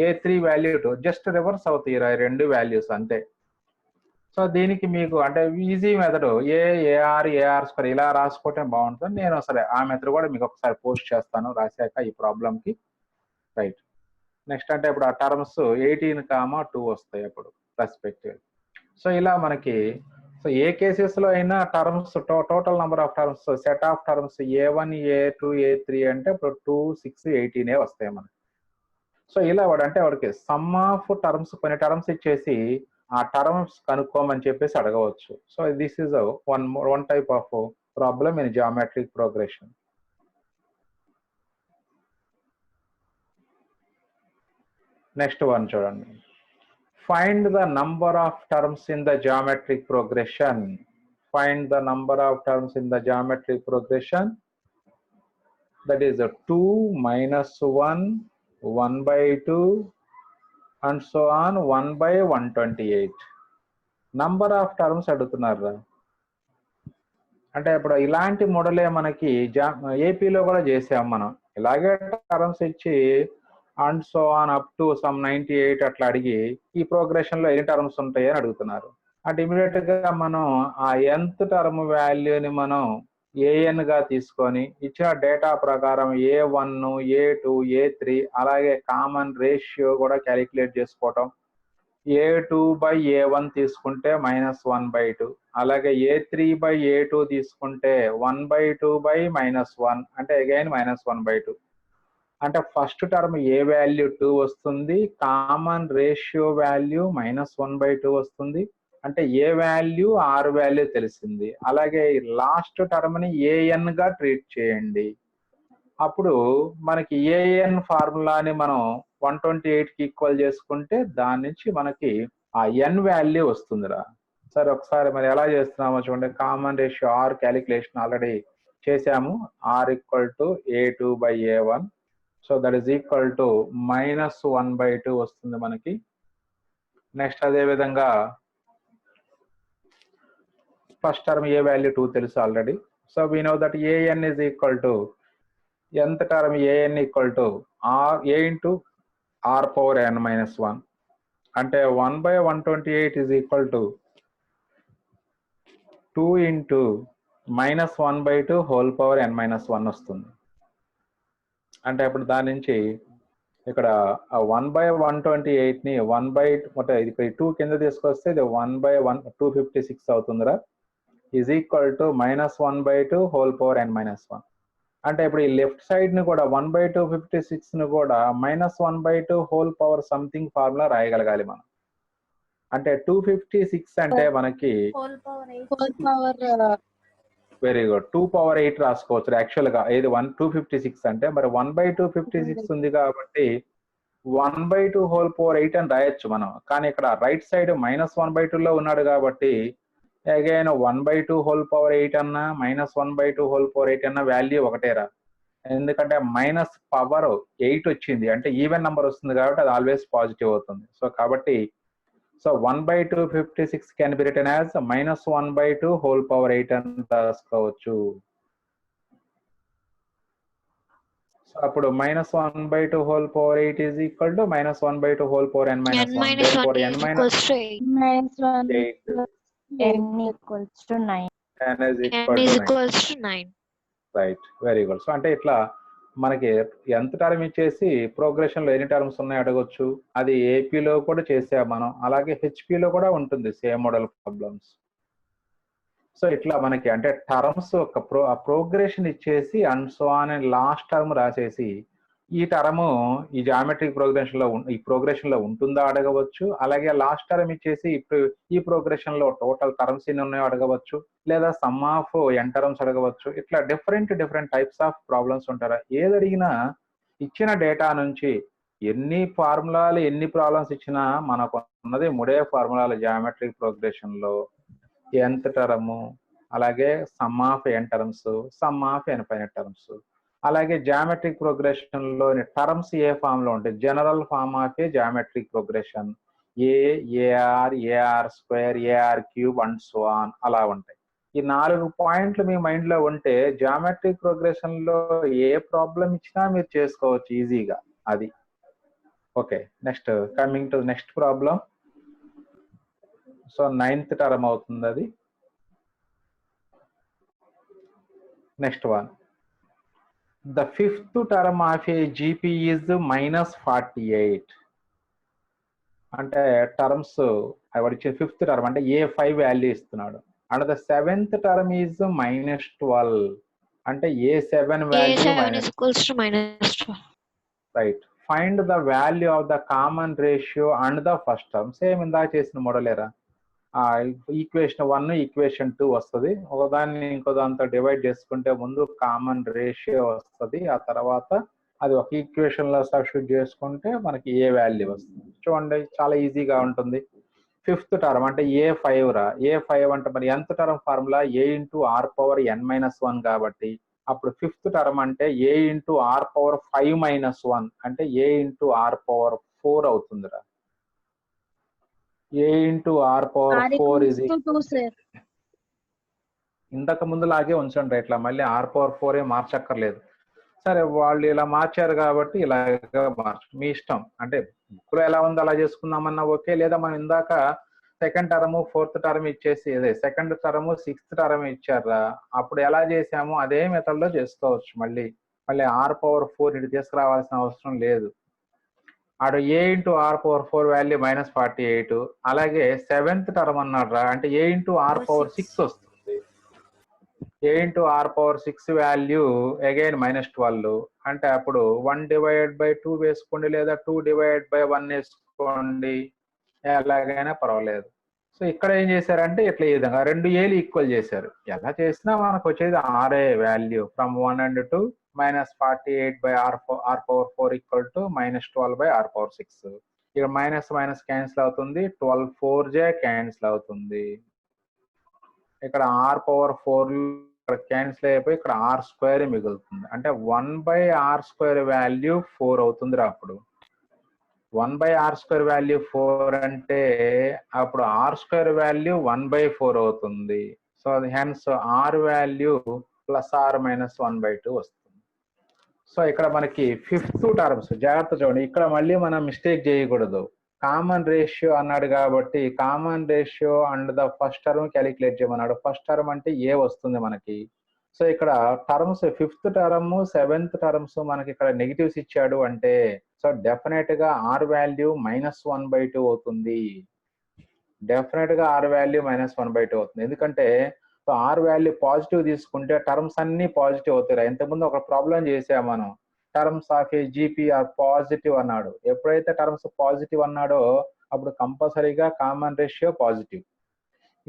A3 వాల్యూ 2 జస్ట్ రివర్స్ అవుతాయి రెండు వాల్యూస్ అంతే. సో దీనికి మీకు అంటే ఈజీ మెథడ్ AR² ఇలా రాసుకోవటం బాగుంటుంది. నేను సరే ఆ మెథడ్ కూడా మీకు ఒకసారి పోస్ట్ చేస్తాను రాశాక ఈ ప్రాబ్లంకి. రైట్ నెక్స్ట్ అంటే ఇప్పుడు ఆ టర్మ్స్ 18, 2 వస్తాయి అప్పుడు రెస్పెక్టివ్. సో ఇలా మనకి సో ఏ కేసెస్ లో అయినా terms total number of terms set of terms A1 A2 A3 అంటే ఇప్పుడు 2 6 18 వస్తాయి మనకి. సో ఇలా వాడికి సమ్ ఆఫ్ టర్మ్స్ కొన్ని టర్మ్స్ ఇచ్చేసి ఆ టర్మ్స్ కనుక్కోమని చెప్పేసి అడగవచ్చు. So this is one type of problem in geometric progression. Next one చూడండి. Find the number of terms in the geometric progression. Find the number of terms in the geometric progression. That is 2 minus 1, 1/2, and so on 1/128. Number of terms అడుగుతున్నారు. అంటే ఇప్పుడు ఇలాంటి మోడలే మనకి ఏపీలో కూడా చేసాం మనం. ఇలాగే టర్మ్స్ ఇచ్చి and so on up to some 98 అట్లా అడిగి ఈ ప్రోగ్రెషన్ లో ఎన్ని టర్మ్స్ ఉంటాయి అని అడుగుతున్నారు. అంటే ఇమీడియట్ గా మనం ఆ nth టర్మ్ వాల్యూని మనం an గా తీసుకొని ఇచ్చిన డేటా ప్రకారం A1 A2 A3 అలాగే కామన్ రేషియో కూడా క్యాలిక్యులేట్ చేసుకోవటం. A2/A1 తీసుకుంటే -1/2 అలాగే A3/A2 తీసుకుంటే 1/2/-1 అంటే అగైన్ -1/2. అంటే ఫస్ట్ టర్మ్ ఏ వాల్యూ 2 వస్తుంది, కామన్ రేషియో వాల్యూ -1/2 వస్తుంది. అంటే ఏ వాల్యూ R వాల్యూ తెలిసింది. అలాగే లాస్ట్ టర్మ్ ని an గా ట్రీట్ చేయండి. అప్పుడు మనకి an ఫార్ములాని మనం 128 కి ఈక్వల్ చేసుకుంటే దాని నుంచి మనకి ఆ n వాల్యూ వస్తుందిరా. సరే ఒకసారి మరి ఎలా చేస్తున్నామో చూడండి. Common ratio R calculation already చేసాము. R = A2/A1. So that is equal to -1/2 వస్తుంది మనకి. నెక్స్ట్ అదే విధంగా ఫస్ట్ టర్మ్ ఏ వాల్యూ 2 తెలుసు already. So we know that an is equal to nth term an = A into R⁻n-1 అంటే 1/128 is equal to 2 into -1/2 whole power n-1 వస్తుంది. అంటే ఇప్పుడు దాని నుంచి ఇక్కడ 1/128 ని 2 కింద తీసుకొస్తే ఇది 1/256 అవుతుందిరా. Is equal to -1/2 whole power n-1. అంటే ఇప్పుడు ఈ లెఫ్ట్ సైడ్ ని కూడా 1/256 ని కూడా -1/2 హోల్ పవర్ సంథింగ్ ఫార్ములా రాయగలగాలి మనం. అంటే 256 అంటే మనకి వెరీ గుడ్ 2/8 రాసుకోవచ్చు యాక్చువల్ గా. ఇది 256 అంటే మరి 1/256 ఉంది కాబట్టి 1/2 హోల్ పవర్ 8 అని రాయొచ్చు మనం. కానీ ఇక్కడ రైట్ సైడ్ -1/2 లో ఉన్నాడు కాబట్టి అగైన్ 1/2 హోల్ పవర్ 8 అన్నా -1/2 హోల్ పవర్ 8 అన్నా వాల్యూ ఒకటేరా. ఎందుకంటే మైనస్ పవర్ 8 వచ్చింది అంటే ఈవెన్ నంబర్ వస్తుంది కాబట్టి అది ఆల్వేస్ పాజిటివ్ అవుతుంది. సో కాబట్టి so 1/256 can be written as -1/2 whole power 8 అని రాసుకోవచ్చు. సో అప్పుడు -1/2 whole power 8 is equal to -1/2 whole power n-1. n equals to 9. Right very good. So అంటే ఇట్లా మనకి ఎంత టర్మ్ ఇచ్చేసి ప్రోగ్రెషన్ లో ఎన్ని టర్మ్స్ ఉన్నాయి అడగొచ్చు. అది ఏపీలో కూడా చేసాం మనం. అలాగే హెచ్పిలో కూడా ఉంటుంది సేమ్ మోడల్ ప్రాబ్లమ్స్. సో ఇట్లా మనకి అంటే టర్మ్స్ ఒక ప్రోగ్రెషన్ ఇచ్చేసి and so on and last term రాసేసి ఈ టర్మ్ ఈ జామెట్రిక్ ప్రోగ్రెషన్ లో ఉంటుందా అడగవచ్చు. అలాగే లాస్ట్ టర్మ్ ఇచ్చేసి ఈ ప్రోగ్రెషన్ లో టోటల్ టర్మ్స్ ఎన్ని ఉన్నాయో అడగవచ్చు, లేదా సమ్ ఆఫ్ ఎన్ టర్మ్స్ అడగవచ్చు. ఇట్లా డిఫరెంట్ టైప్స్ ఆఫ్ ప్రాబ్లమ్స్ ఉంటారా. ఏది అడిగినా ఇచ్చిన డేటా నుంచి ఎన్ని ప్రాబ్లమ్స్ ఇచ్చినా మనకు ఉన్నది 3 ఫార్ములాలు జామెట్రిక్ ప్రోగ్రెషన్ లో. nth టర్మ్, అలాగే sum of n terms, sum of n finite terms. అలాగే జామెట్రిక్ ప్రోగ్రెషన్ లోని టర్మ్స్ ఏ ఫామ్ లో ఉంటాయి, general form of a geometric progression, a r square, a r cube and so on అలా ఉంటాయి. ఈ 4 పాయింట్లు మీ మైండ్ లో ఉంటే జామెట్రిక్ ప్రోగ్రెషన్ లో ఏ ప్రాబ్లం ఇచ్చినా మీరు చేసుకోవచ్చు ఈజీగా. అది okay. Next coming to next problem. So 9th term అవుతుంది అది. Next one, the 5th term of a GP is -48. అంటే టర్మ్స్ వాడిచ్చే 5th టర్మ్ అంటే A5 వాల్యూ ఇస్తున్నాడు. And the 7th term is -12 అంటే A7 value A7 is equals to -12. Right. Find the value of the common ratio and the first term. Same ఇందా చేసిన మోడలేరా. Equation 1 equation 2 వస్తుంది. ఒకదాన్ని ఇంకో దాంతో divide చేసుకుంటే ముందు కామన్ రేషియో వస్తుంది, ఆ తర్వాత అది ఒక ఈక్వేషన్ లో సబ్స్టిట్యూట్ చేసుకుంటే మనకి ఏ వాల్యూ వస్తుంది. చూడండి చాలా ఈజీగా ఉంటుంది. 5th టర్మ్ అంటే A5 రా. A5 అంటే మరి nth term formula A into R power n-1 కాబట్టి అప్పుడు 5th టర్మ్ అంటే A ఇంటూ R పవర్ 5-1 అంటే A ఇంటూ R పవర్ 4 అవుతుందిరా. A ఇంటూ R పవర్ 4 ఇది ఇంతకు ముందు లాగే ఉంచండి. ఇట్లా మళ్ళీ R పవర్ 4 మార్చక్కర్లేదు. సరే వాళ్ళు ఇలా మార్చారు కాబట్టి ఇలాగా మీ ఇష్టం. అంటే బుక్ లో ఎలా ఉందో అలా చేసుకుందామన్నా ఓకే, లేదా మనం ఇందాక 2nd టర్మ్ 4th టర్మ్ ఇచ్చేసి అదే 2nd టర్మ్ 6th టర్మ్ ఇచ్చారా, అప్పుడు ఎలా చేసామో అదే మెథడ్ లో చేసుకోవచ్చు. మళ్ళీ R పవర్ 4 ఇటు తీసుకురావాల్సిన అవసరం లేదు. ఆడు A into R power 4 value -48. అలాగే 7th టర్మ్ అన్నాడు రా, అంటే A ఇంటూ R పవర్ 6 వస్తుంది. A into R power 6 value again -12 అంటే అప్పుడు 1/2 వేసుకోండి, లేదా 2/1 వేసుకోండి, ఎలాగైనా పర్వాలేదు. సో ఇక్కడ ఏం చేశారంటే ఇట్లా ఈ విధంగా 2 Aలు ఈక్వల్ చేశారు. ఎలా చేసినా మనకు వచ్చేది RA value from 1 and 2 -48/R power 4 equal to -12/R power 6. ఇక్కడ మైనస్ క్యాన్సిల్ అవుతుంది, 12 4 క్యాన్సిల్ అవుతుంది. ఇక్కడ R పవర్ 4 క్యాన్సిల్ అయిపోయి ఇక్కడ R² మిగులుతుంది. అంటే 1/R² వాల్యూ 4 అవుతుందిరా. అప్పుడు 1/R² వాల్యూ 4 అంటే అప్పుడు R² వాల్యూ 1/4 అవుతుంది. సో అది హెన్స్ R వాల్యూ +/- 1/2 వస్తుంది. సో ఇక్కడ మనకి 5th టర్మ్స్ జాగ్రత్త చూడండి. ఇక్కడ మళ్ళీ మనం మిస్టేక్ చేయకూడదు. కామన్ రేషియో అన్నాడు కాబట్టి common ratio and the first term calculate చేయమన్నాడు. ఫస్ట్ టర్మ్ అంటే ఏ వస్తుంది మనకి. సో ఇక్కడ terms 5th term 7th terms మనకి ఇక్కడ నెగిటివ్స్ ఇచ్చాడు అంటే సో డెఫినెట్ గా R వాల్యూ -1/2 అవుతుంది. డెఫినెట్ గా R వాల్యూ -1/2 అవుతుంది. ఎందుకంటే సో R వాల్యూ పాజిటివ్ తీసుకుంటే టర్మ్స్ అన్ని పాజిటివ్ అవుతాయి. ఇంతకుముందు ఒక ప్రాబ్లం చేసాం మనం. Terms of a GP are positive అన్నాడు. ఎప్పుడైతే టర్మ్స్ పాజిటివ్ అన్నాడో అప్పుడు కంపల్సరీగా కామన్ రేషియో పాజిటివ్.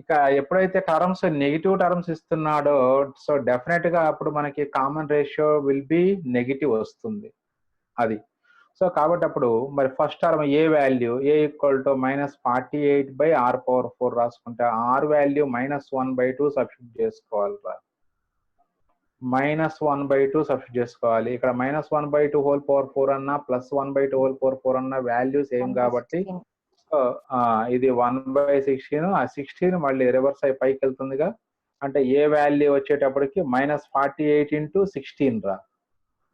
ఇక ఎప్పుడైతే టర్మ్స్ నెగిటివ్ టర్మ్స్ ఇస్తున్నాడో సో డెఫినెట్ గా అప్పుడు మనకి common ratio will be negative వస్తుంది. అది సో కాబట్టి అప్పుడు మరి first term a value A equal to -48/R power 4 రాసుకుంటే R వాల్యూ -1/2 సబ్స్టిట్యూట్ చేసుకోవాలి. -1/2 సబ్స్టిట్యూట్ చేసుకోవాలి. ఇక్కడ -1/2 హోల్ పవర్ 4 అన్నా +1/2 హోల్ పవర్ 4 అన్నా వాల్యూ సేమ్ కాబట్టి ఇది 1/16. ఆ 16 మళ్ళీ రివర్స్ అయి పైకి వెళ్తుందిగా. అంటే ఏ వాల్యూ వచ్చేటప్పటికి -48 × 16 రా.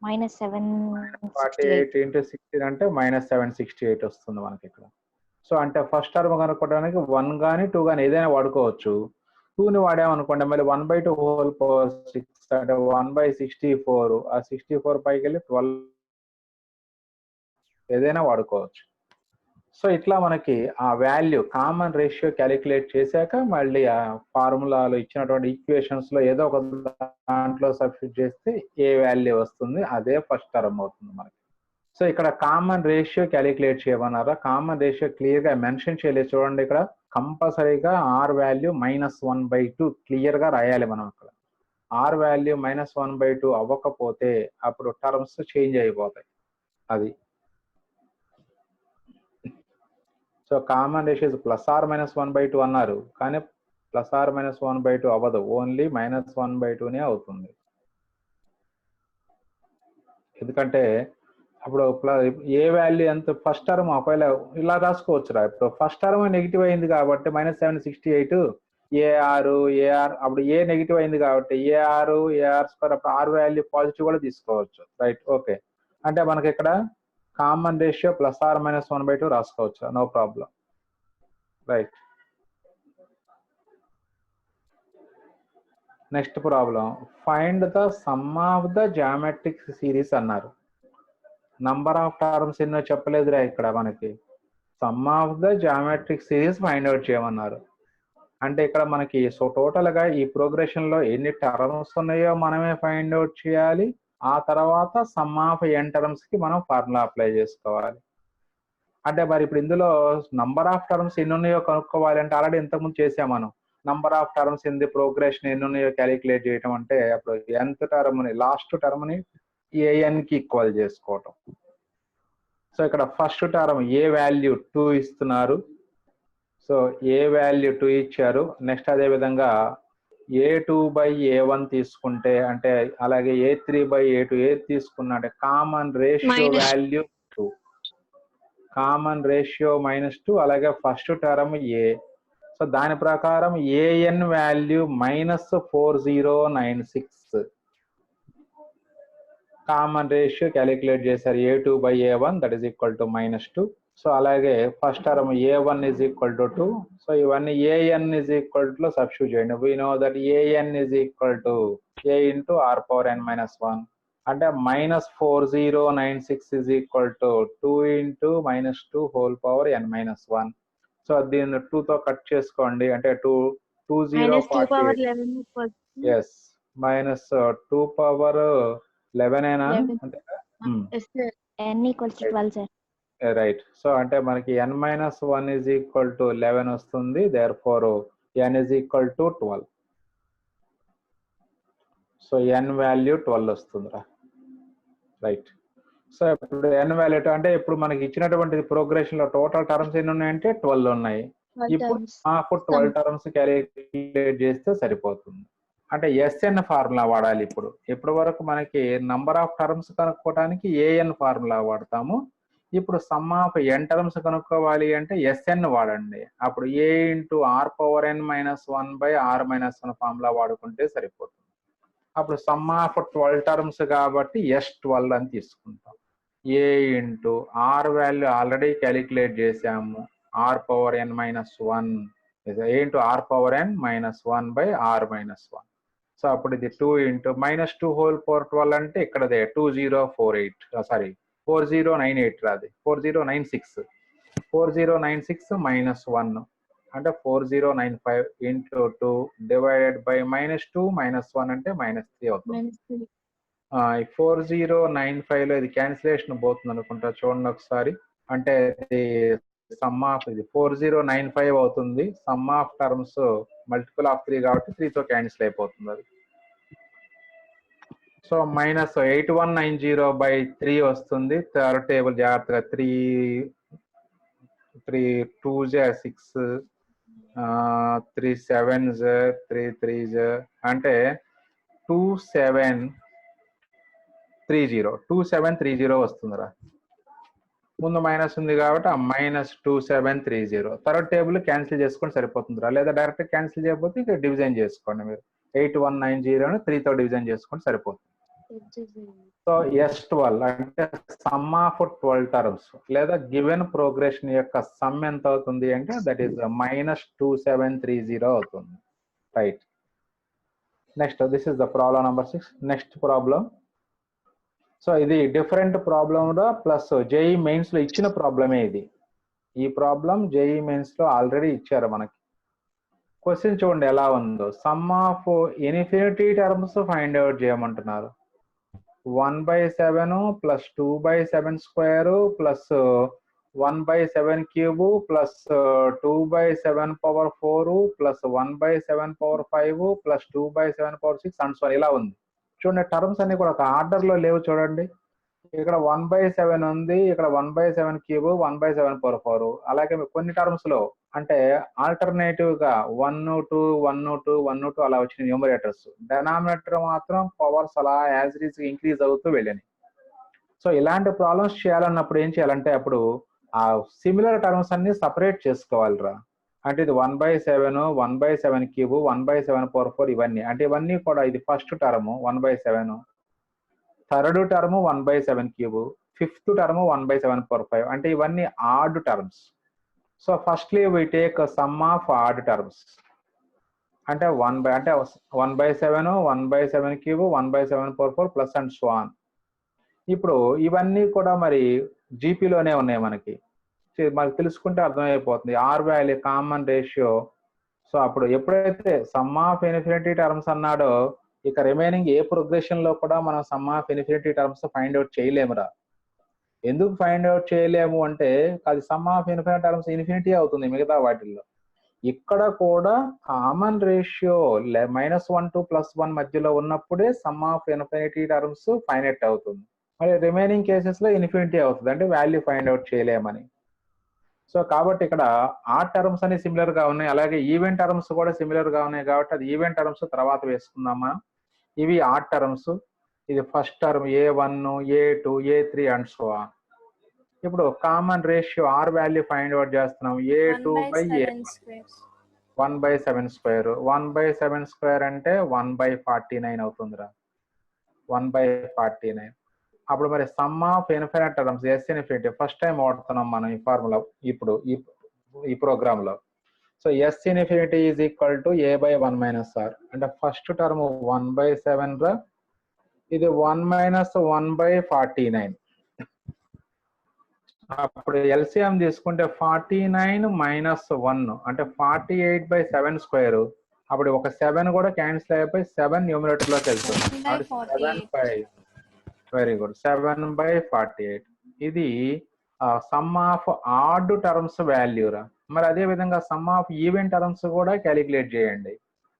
-48 × 16 అంటే -768 వస్తుంది మనకి ఇక్కడ. సో అంటే ఫస్ట్ టర్మ్ కనుక్కోవడానికి 1 కానీ 2 కానీ ఏదైనా వాడుకోవచ్చు. 2ని వాడామనుకోండి మళ్ళీ 1/2 హోల్ పవర్ 6 అంటే 1/64. ఆ 64 పైకి వెళ్ళి 12 ఏదైనా వాడుకోవచ్చు. సో ఇట్లా మనకి ఆ వాల్యూ కామన్ రేషియో క్యాలిక్యులేట్ చేశాక మళ్ళీ ఆ ఫార్ములాలు ఇచ్చినటువంటి ఈక్వేషన్స్ లో ఏదో ఒక దాంట్లో సబ్స్టిట్యూట్ చేస్తే ఏ వాల్యూ వస్తుంది, అదే ఫస్ట్ టర్మ్ అవుతుంది మనకి. సో ఇక్కడ కామన్ రేషియో క్యాలిక్యులేట్ చేయమన్నారా? కామన్ రేషియో క్లియర్ గా మెన్షన్ చేయలేదు చూడండి. ఇక్కడ కంపల్సరీగా ఆర్ వాల్యూ -1/2 క్లియర్ గా రాయాలి మనం. అక్కడ ఆర్ వాల్యూ -1/2 అవ్వకపోతే అప్పుడు టర్మ్స్ చేంజ్ అయిపోతాయి. అది సో కామన్ రేషియో +or-1/2 అన్నారు, కానీ +or-1/2 అవ్వదు, ఓన్లీ -1/2నే అవుతుంది. ఎందుకంటే అప్పుడు ఏ వాల్యూ ఎంత ఫస్ట్ టర్మ్ ఒకవేళ ఇలా రాసుకోవచ్చురా. ఇప్పుడు ఫస్ట్ టర్మ్ నెగిటివ్ అయింది కాబట్టి -768 ఏఆర్ అప్పుడు ఏ నెగిటివ్ అయింది కాబట్టి ఏఆర్ స్క్వేర్ అప్పుడు ఆర్ వాల్యూ పాజిటివ్ కూడా తీసుకోవచ్చు. Right, okay. అంటే మనకి ఇక్కడ కామన్ రేషియో +or-1/2 రాసుకోవచ్చు, no problem. Right, next problem, find the sum of the geometric series అన్నారు. నంబర్ ఆఫ్ టర్మ్స్ ఎన్నో చెప్పలేదురా ఇక్కడ మనకి. Sum of the geometric series find out చేయమన్నారు. అంటే ఇక్కడ మనకి సో టోటల్ గా ఈ ప్రోగ్రెషన్ లో ఎన్ని టర్మ్స్ ఉన్నాయో మనమే ఫైండ్ అవుట్ చేయాలి. ఆ తర్వాత సమ్ ఆఫ్ n టర్మ్స్ కి మనం ఫార్ములా అప్లై చేసుకోవాలి. అంటే మరి ఇప్పుడు ఇందులో నంబర్ ఆఫ్ టర్మ్స్ ఎన్ని ఉన్నాయో కనుక్కోవాలి అంటే ఆల్రెడీ ఇంతకుముందు చేసాం మనం. Number of terms in the progression ఎన్ని ఉన్నాయో క్యాలిక్యులేట్ చేయటం అంటే అప్పుడు nth టర్మ్ ని లాస్ట్ టర్మ్ ని an కి ఈక్వల్ చేసుకోవటం. సో ఇక్కడ ఫస్ట్ టర్మ్ ఏ వాల్యూ 2 ఇస్తున్నారు. సో ఏ వాల్యూ 2 ఇచ్చారు. నెక్స్ట్ అదే విధంగా a2/a1 తీసుకుంటే అంటే అలాగే a3/a2 ఏది తీసుకున్నా అంటే common ratio value 2, common ratio -2, అలాగే ఫస్ట్ టర్మ్ ఏ. సో దాని ప్రకారం an value -4096 common ratio calculate చేశారు. a2/a1 that is equal to -2. So అలాగే first term a1 is equal to 2. So ఇవన్నీ an is equal to substitute చేయండి. We know that an is equal to a into r⁻n-1 అంటే -4096 is equal to 2 into -2 whole power n-1. So దీన్ని 2 తో cut చేసుకోండి అంటే 2×0=48. Yes, -2 power 11 ఏనా అంటే n = 12 sir. Right. So అంటే మనకి n-1 ఈజ్ ఈక్వల్ టు 11 వస్తుంది. There n is equal to 12. So n value 12 వస్తుందిరా. రైట్. సో ఇప్పుడు n వాల్యూ అంటే ఇప్పుడు మనకి ఇచ్చినటువంటి ప్రోగ్రెషన్ లో టోటల్ టర్మ్స్ ఎన్ని ఉన్నాయంటే 12 ఉన్నాయి. ఇప్పుడు మాకు 12 టర్మ్స్ క్యాలిక్యులేట్ చేస్తే సరిపోతుంది. అంటే SN ఫార్ములా వాడాలి. ఇప్పుడు వరకు మనకి నంబర్ ఆఫ్ టర్మ్స్ కనుక్కోవడానికి AN ఫార్ములా వాడతాము. ఇప్పుడు సమ్ ఆఫ్ n టర్మ్స్ కనుక్కోవాలి అంటే SN వాడండి. అప్పుడు a ఇంటూ r⁻n-1/r-1 ఫార్ములా వాడుకుంటే సరిపోతుంది. అప్పుడు సమ్ ఆఫ్ 12 టర్మ్స్ కాబట్టి S12 అని తీసుకుంటాం. a into r value already calculate చేసాము, r⁻n-1 a into r⁻n-1/r-1. So అప్పుడు ఇది 2 ఇంటూ -2 హోల్ పవర్ 12 అంటే ఇక్కడదే 4098 రాది 4096 -1 అంటే 4095 ఇంటూ 2 డివైడెడ్ బై -2 -1 అంటే -3 అవుతుంది. ఈ 4095 లో ఇది క్యాన్సిలేషన్ పోతుంది అనుకుంటా, చూడండి ఒకసారి. అంటే ఇది సమ్ ఆఫ్ ఇది 4095 అవుతుంది. Some of terms multiple of 3 కాబట్టి 3 తో క్యాన్సిల్ అయిపోతుంది అది. సో -8190/3 వస్తుంది. థర్డ్ టేబుల్ జాగ్రత్తగా 3 2s 6 3 7s 3 3s అంటే 2730 వస్తుందిరా. ముందు మైనస్ ఉంది కాబట్టి ఆ -2730 థర్డ్ టేబుల్ క్యాన్సిల్ చేసుకొని సరిపోతుందిరా. లేదా డైరెక్ట్ క్యాన్సిల్ చేయకపోతే ఇక డివిజన్ చేసుకోండి మీరు. 8190 3 తో డివిజన్ చేసుకొని సరిపోతుంది. సో S12 అంటే సమ్ ఆఫ్ 12 టర్మ్స్ లేదా గివెన్ ప్రోగ్రెషన్ యొక్క సమ్ ఎంత అవుతుంది అంటే దట్ ఈస్ -2730 అవుతుంది. Right. Next this is the problem number 6. Next problem. So ఇది different problem plus JEE mains లో ఇచ్చిన ప్రాబ్లమే ఇది. ఈ ప్రాబ్లం జేఈ మెయిన్స్ లో ఆల్రెడీ ఇచ్చారు మనకి. క్వశ్చన్ చూడండి ఎలా ఉందో. Sum of infinity terms find out చేయమంటున్నారు. 1/7 plus 2/7 square plus 1/7 cube plus 2/7 power 4 plus 1/7 power 5 plus 2/7 power 6 and so on ఇలా ఉంది. చూడండి టర్మ్స్ అన్ని కూడా ఒక ఆర్డర్ లో లేవు చూడండి. ఇక్కడ 1/7 ఉంది, ఇక్కడ 1/7 క్యూబ్ 1/7 పవర్ 4. అలాగే కొన్ని టర్మ్స్ లో అంటే ఆల్టర్నేటివ్ గా 1 2 1 2 1 2 అలా వచ్చిన న్యూమరేటర్స్, డెనామినేటర్ మాత్రం పవర్స్ అలా యాజ్ ఇట్ ఈస్ ఇంక్రీజ్ అవుతూ వెళ్ళాయి. సో ఇలాంటి ప్రాబ్లమ్స్ చేయాలన్నప్పుడు ఏం చేయాలంటే అప్పుడు ఆ సిమిలర్ టర్మ్స్ అన్ని సపరేట్ చేసుకోవాలిరా. అంటే ఇది 1/7 1/7 క్యూబ్ 1/7 పవర్ 4 ఇవన్నీ అంటే ఇవన్నీ కూడా ఇది first term 1/7, third term 1/7 cube, fifth term 1/7 power 5 అంటే ఇవన్నీ odd terms. So firstly we take sum of odd terms అంటే 1/7 1/7 cube 1/7 power 4 plus and so on. ఇప్పుడు ఇవన్నీ కూడా మరి జీపీలోనే ఉన్నాయి మనకి తెలుసుకుంటే అర్థమైపోతుంది. R value common ratio. So అప్పుడు ఎప్పుడైతే సమ్ ఆఫ్ ఇన్ఫినిటీ టర్మ్స్ అన్నాడో ఇక రిమైనింగ్ ఏ ప్రోగ్రెషన్ లో కూడా మనం sum of infinity terms find out చేయలేమురా. ఎందుకు ఫైండ్ అవుట్ చేయలేము అంటే అది sum of infinity terms infinity అవుతుంది మిగతా వాటిల్లో. ఇక్కడ కూడా కామన్ రేషియో -1 to +1 మధ్యలో ఉన్నప్పుడే some of infinity terms finite అవుతుంది. మరి రిమైనింగ్ కేసెస్ లో ఇన్ఫినిటీ అవుతుంది అంటే వాల్యూ ఫైండ్ అవుట్ చేయలేమని. సో కాబట్టి ఇక్కడ ఆ టర్మ్స్ అన్ని సిమిలర్ గా ఉన్నాయి, అలాగే ఈవెంట్ టర్మ్స్ కూడా సిమిలర్ గా ఉన్నాయి కాబట్టి అది ఈవెంట్ టర్మ్స్ తర్వాత వేసుకుందామా. ఇవి ఆడ్ టర్మ్స్, ఇది first term A1 A2 A3 and so on. ఇప్పుడు common ratio r value find out చేస్తున్నాం. A2/A1 1/7 స్క్వేర్ 1/7 స్క్వేర్ అంటే 1/49 అవుతుందిరా. 1/49. అప్పుడు మరి sum of infinite terms S infinity first time వాడుతున్నాం మనం ఈ ఫార్ములా ఇప్పుడు ఈ ప్రోగ్రామ్ లో. So S infinity is equal to A/1 - R అంటే ఫస్ట్ టర్మ్ 1/7 రా, ఇది 1 - 1/49. అప్పుడు ఎల్సిఎం తీసుకుంటే 49 - 1 అంటే 48/7 స్క్వేర్. అప్పుడు ఒక 7 కూడా క్యాన్సిల్ అయిపోయి 7 న్యూమరేటర్ లోకి వెళ్తుంది. Very good, 7/48. ఇది సమ్ ఆఫ్ ఆడ్ టర్మ్స్ వాల్యూరా. మరి అదే విధంగా సమ్ ఆఫ్ ఈవెంట్ టర్మ్స్ కూడా క్యాలిక్యులేట్ చేయండి.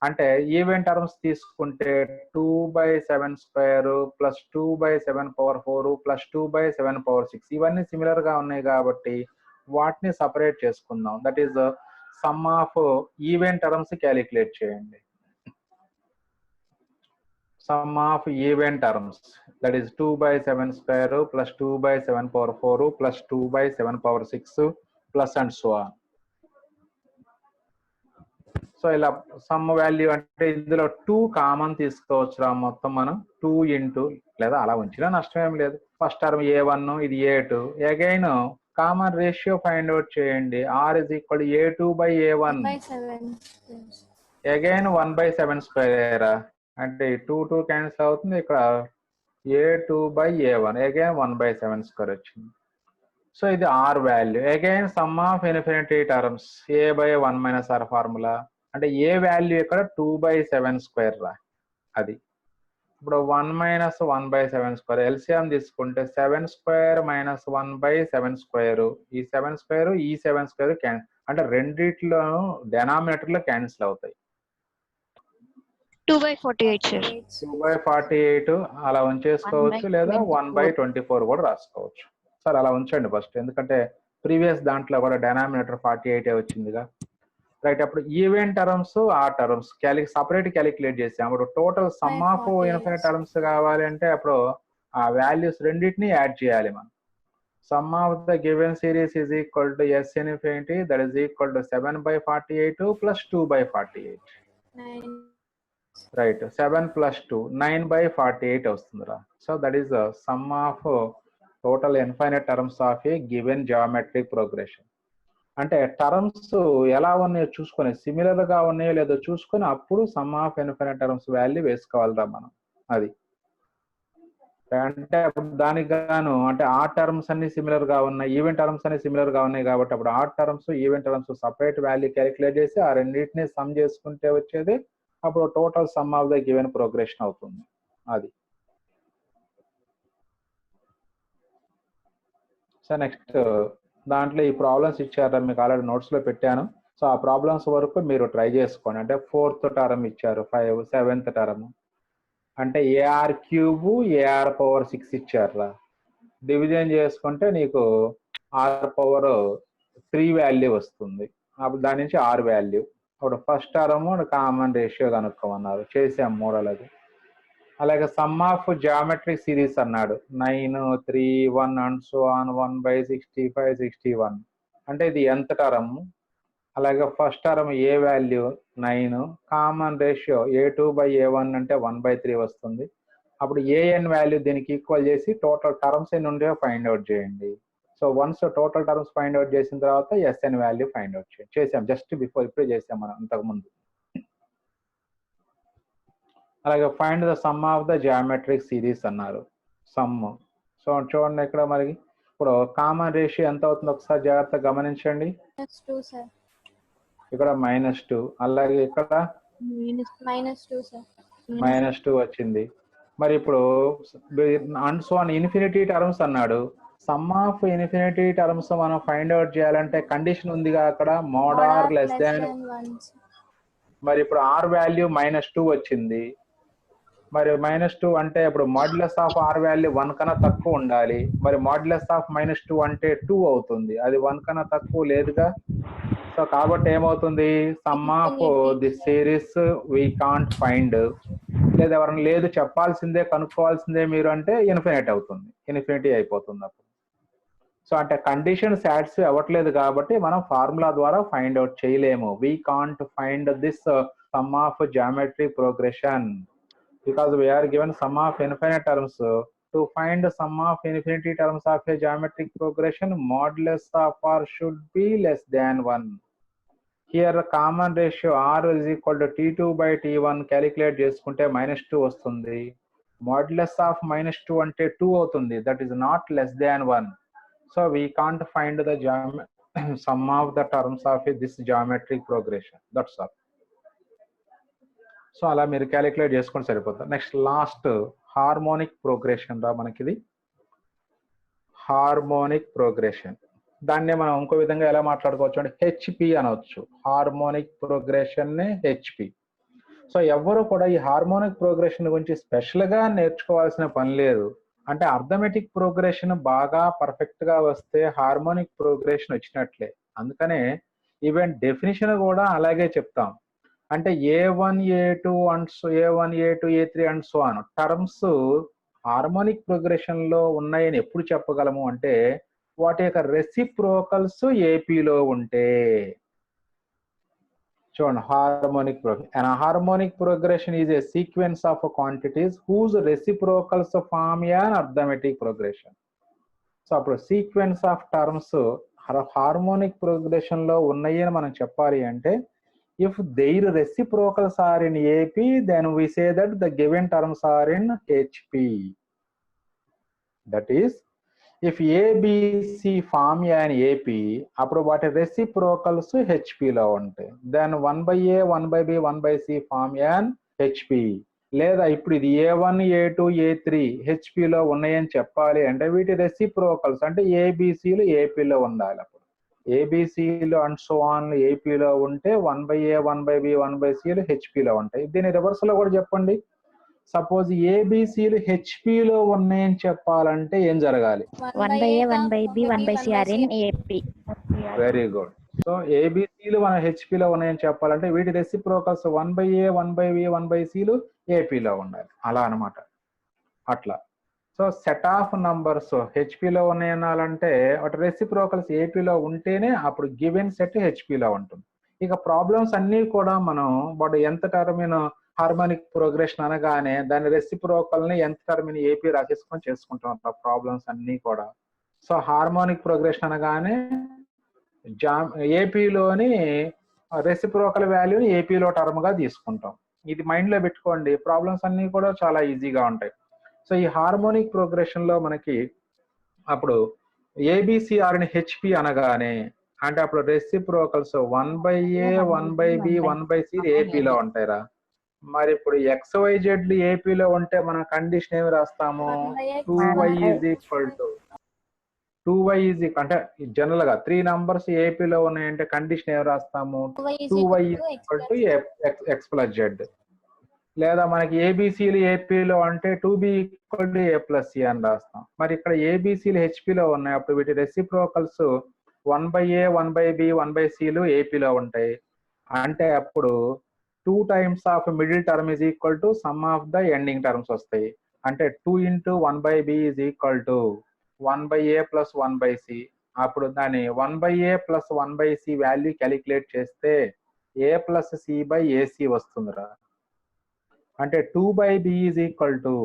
అంటే ఈవెంట్ టర్మ్స్ తీసుకుంటే 2/7 square plus 2/7 power 4 plus 2/7 power 6 ఇవన్నీ సిమిలర్ గా ఉన్నాయి కాబట్టి వాటిని సపరేట్ చేసుకుందాం. That is sum of event terms calculate చేయండి. Sum of even terms, that is 2/7 square plus 2/7 power 4 plus 2/7 power 6 plus and so on. So ఇలా some value అంటే ఇందులో 2 కామన్ తీసుకోవచ్చురా. మొత్తం మనం 2 ఇంటూ లేదా అలా ఉంచినా నష్టం ఏం లేదు. ఫస్ట్ టర్మ్ A1 ఇది A2. Again common ratio find out చేయండి. R is equal to A2/A1 again 1/7 square అంటే 2 క్యాన్సిల్ అవుతుంది. ఇక్కడ A2/A1 అగైన్ 1/7 స్క్వేర్ వచ్చింది. సో ఇది r value. Again sum of infinity terms A/1 - R formula అంటే a value ఇక్కడ 2/7 square రా అది. ఇప్పుడు 1 - 1/7 స్క్వేర్ ఎల్సిఎం తీసుకుంటే 7 స్క్వేర్ - 1/7 స్క్వేర్. ఈ 7 స్క్వేర్ ఈ 7 స్క్వేర్ అంటే రెండిట్లో డెనామినేటర్ లో క్యాన్సిల్ అవుతాయి. 2/48 సార్. 2/48 అలా ఉంచేసుకోవచ్చు లేదా 1/24 కూడా రాసుకోవచ్చు. సార్ అలా ఉంచండి ఫస్ట్, ఎందుకంటే ప్రీవియస్ దాంట్లో కూడా డెనామినేటర్ 48 వచ్చిందిగా. రైట్, అప్పుడు ఈవెంట్ టర్మ్స్ ఆ టర్మ్స్ సపరేట్ క్యాలిక్యులేట్ చేసాం. అప్పుడు total sum of infinite terms కావాలి అంటే అప్పుడు ఆ వాల్యూస్ రెండింటిని యాడ్ చేయాలి మనం. Sum of the given series is equal to S infinity that is equal to 7/48 plus 2/48. Right, 7 + 2 9/48 వస్తుందిరా. So that is the sum of total infinite terms of a given geometric progression. అంటే terms ఎలా ఉన్నాయో చూసుకొని similar గా ఉన్నాయో లేదో చూసుకొని అప్పుడు sum of infinite terms value వేసుకోవాలిరా మనం. అది అంటే అప్పుడు దానికి గాను అంటే ఆ టర్మ్స్ అన్ని సిమిలర్ గా ఉన్నాయి, ఈవెంట్ టర్మ్స్ అన్ని సిమిలర్ గా ఉన్నాయి కాబట్టి అప్పుడు ఆ terms event terms separate value calculate చేసి ఆ రెండింటిని సమ్ చేసుకుంటే వచ్చేది అప్పుడు total sum of the given progression అవుతుంది. అది సో నెక్స్ట్ దాంట్లో ఈ ప్రాబ్లమ్స్ ఇచ్చారు, మీకు ఆల్రెడీ నోట్స్లో పెట్టాను. సో ఆ ప్రాబ్లమ్స్ వరకు మీరు ట్రై చేసుకోండి. అంటే 4th టర్మ్ ఇచ్చారు 5, 7th టర్మ్ అంటే ఏఆర్ క్యూబ్ ఏఆర్ పవర్ 6 ఇచ్చారా. డివిజన్ చేసుకుంటే నీకు ఆర్ పవర్ 3 వాల్యూ వస్తుంది. అప్పుడు దాని నుంచి ఆర్ వాల్యూ. అప్పుడు ఫస్ట్ టర్మ్ కామన్ రేషియో కనుక్కోమన్నారు, చేసాం మోడల్. అలాగే సమ్ ఆఫ్ జామెట్రిక్ సిరీస్ అన్నాడు 9, 3, 1 అండ్ సో ఆన్ 1/65, 61 అంటే ఇది nth టర్మ్. అలాగే first term a value 9, common ratio A2/A1 అంటే 1/3 వస్తుంది. అప్పుడు ఏఎన్ వాల్యూ దీనికి ఈక్వల్ చేసి టోటల్ టర్మ్స్ ఎన్ని ఉండేవో ఫైండ్ అవుట్ చేయండి. So once total terms find out చేసిన తర్వాత ఎస్ఎన్ వాల్యూ ఫైండ్ అవుట్ చేయండి. చేసాం జస్ట్ బిఫోర్, ఇప్పుడే చేసాం మనం ఇంతకుముందు. అలాగే find the sum of the geometric series అన్నారు, సమ్. సో చూడండి ఇక్కడ మరి ఇప్పుడు కామన్ రేషియో ఎంత అవుతుందో ఒకసారి జాగ్రత్తగా గమనించండి. ఇక్కడ -2, అలాగే ఇక్కడ -2 వచ్చింది. మరి ఇప్పుడు and so on infinity terms అన్నాడు. సమ్ ఆఫ్ ఇన్ఫినిటీ టర్మ్స్ మనం ఫైండ్ అవుట్ చేయాలంటే కండిషన్ ఉందిగా అక్కడ, మోడ్ ఆర్ లెస్ దాన్. మరి ఇప్పుడు ఆర్ వాల్యూ -2 వచ్చింది. మరి -2 అంటే ఇప్పుడు మాడ్యులస్ ఆఫ్ ఆర్ వాల్యూ 1 కన్నా తక్కువ ఉండాలి. మరి మాడ్యులస్ ఆఫ్ -2 అంటే 2 అవుతుంది. అది 1 కన్నా తక్కువ లేదుగా. సో కాబట్టి ఏమవుతుంది, some of the series we can't find. లేదా ఎవరైనా లేదు చెప్పాల్సిందే, కనుక్కోవాల్సిందే మీరు అంటే ఇన్ఫినిటీ అవుతుంది, ఇన్ఫినిటీ అయిపోతుంది అప్పుడు. సో అంటే కండిషన్ సాటిస్ఫై అవ్వట్లేదు కాబట్టి మనం ఫార్ములా ద్వారా ఫైండ్ అవుట్ చేయలేము. We can't find this some of geometric progression because we are given sum of infinite terms. To find the sum of infinity terms of a geometric progression, modulus of r should be less than 1. Here the common ratio r is equal to t2/t1 calculate చేసుకుంటే -2 వస్తుంది. Modulus of -2 అంటే 2 అవుతుంది, that is not less than 1. So we can't find the sum of the terms of this geometric progression. That's all. So అలా మీరు calculate చేసుకొని సరిపోతుంది. Next last harmonic progression రా మనకి. ఇది హార్మోనిక్ ప్రోగ్రెషన్, దాన్నే మనం ఇంకో విధంగా ఎలా మాట్లాడుకోవచ్చు అంటే హెచ్పి అనవచ్చు. హార్మోనిక్ ప్రోగ్రెషన్ నే హెచ్పి. సో ఎవరు కూడా ఈ హార్మోనిక్ ప్రోగ్రెషన్ గురించి స్పెషల్ గా నేర్చుకోవాల్సిన పని లేదు. అంటే అర్థమెటిక్ ప్రోగ్రెషన్ బాగా పర్ఫెక్ట్ గా వస్తే హార్మోనిక్ ప్రోగ్రెషన్ వచ్చినట్లే. అందుకనే ఈవెన్ డెఫినిషన్ కూడా అలాగే చెప్తాం. అంటే A1, A2 and A1, A2, A3 and so on terms harmonic progression లో ఉన్నాయని ఎప్పుడు చెప్పగలము అంటే వాటి యొక్క రెసిప్రోకల్స్ ఏపీలో ఉంటే. చూడండి, harmonic progression. Harmonic progression is a sequence of quantities whose reciprocals form an arithmetic progression. So అప్పుడు sequence of terms harmonic progression లో ఉన్నాయి అని మనం చెప్పాలి అంటే if their reciprocals are in AP, then we say that the given terms are in HP. That is, if ABC form an AP, appudu vaati reciprocals HP lo untayi. Then 1/A, 1/B, 1/C form an HP. లేదా ఇప్పుడు ఇది A1, A2, A3 HP లో ఉన్నాయని చెప్పాలి అంటే వీటి reciprocals అంటే ABCలు AP లో ఉండాలి. అప్పుడు ఏబిసిలు అండ్ సో ఆన్ ఏపీలో ఉంటే 1/A, 1/B, 1/Cలు హెచ్పిలో ఉంటాయి. దీని రివర్స్ లో కూడా చెప్పండి. సపోజ్ ఏబిసిలు హెచ్పిలో ఉన్నాయని చెప్పాలంటే ఏం జరగాలి? 1/A, 1/B, 1/C are in AP. Very good. So ఏబిసిలు మన హెచ్పిలో ఉన్నాయని చెప్పాలంటే వీటి రెసిప్రోకల్స్ 1/A, 1/B, 1/Cలు ఏపీలో ఉండాలి. అలా అనమాట. అట్లా. సో సెట్ ఆఫ్ నంబర్స్ హెచ్పిలో ఉన్నాయనాలంటే వాటి రెసిప్రోకల్స్ ఏపీలో ఉంటేనే అప్పుడు గివెన్ సెట్ హెచ్పిలో ఉంటుంది. ఇక ప్రాబ్లమ్స్ అన్ని కూడా మనం వాడు ఎంత టర్మిన్ హార్మోనిక్ ప్రోగ్రెషన్ అనగానే దాని రెసిప్రోకల్ ని ఎంత టర్మిన్ ఏపీ రాసేసుకొని చేసుకుంటాం ప్రాబ్లమ్స్ అన్ని కూడా. సో హార్మోనిక్ ప్రోగ్రెషన్ అనగానే ఏపీలోని రెసిప్రోకల్ వాల్యూని ఏపీలో టర్మ్ గా తీసుకుంటాం. ఇది మైండ్ లో పెట్టుకోండి, ప్రాబ్లమ్స్ అన్ని కూడా చాలా ఈజీగా ఉంటాయి. సో ఈ హార్మోనిక్ ప్రోగ్రెషన్ లో మనకి అప్పుడు ఏబిసిఆర్ని హెచ్పి అనగానే అంటే అప్పుడు రెసిప్రోకల్స్ 1/A, 1/B, 1/C ఏపీలో ఉంటాయిరా. మరి ఇప్పుడు XYZ ఏపీలో ఉంటే మన కండిషన్ ఏమి రాస్తాము? 2y = 2y ఈజ్ అంటే జనరల్ గా 3 నంబర్స్ ఏపీలో ఉన్నాయంటే కండిషన్ ఏం రాస్తాము? 2y equal to x plus z. లేదా మనకి ఏబిసిలు ఏపీలో అంటే 2b equal to a plus c అని రాస్తాం. మరి ఇక్కడ ఏబిసిలు హెచ్పిలో ఉన్నాయి, అప్పుడు వీటి రెసిప్రోకల్స్ 1/a 1/b 1/cలు ఏపీలో ఉంటాయి. అంటే అప్పుడు 2 times of middle term is equal to some of the ending terms వస్తాయి. అంటే 2 into 1/b is equal to 1/a plus 1/c. అప్పుడు దాన్ని 1/a plus 1/c value calculate చేస్తే a plus c by AC వస్తుందిరా. అంటే 2/b ఈజ్ ఈక్వల్ టు,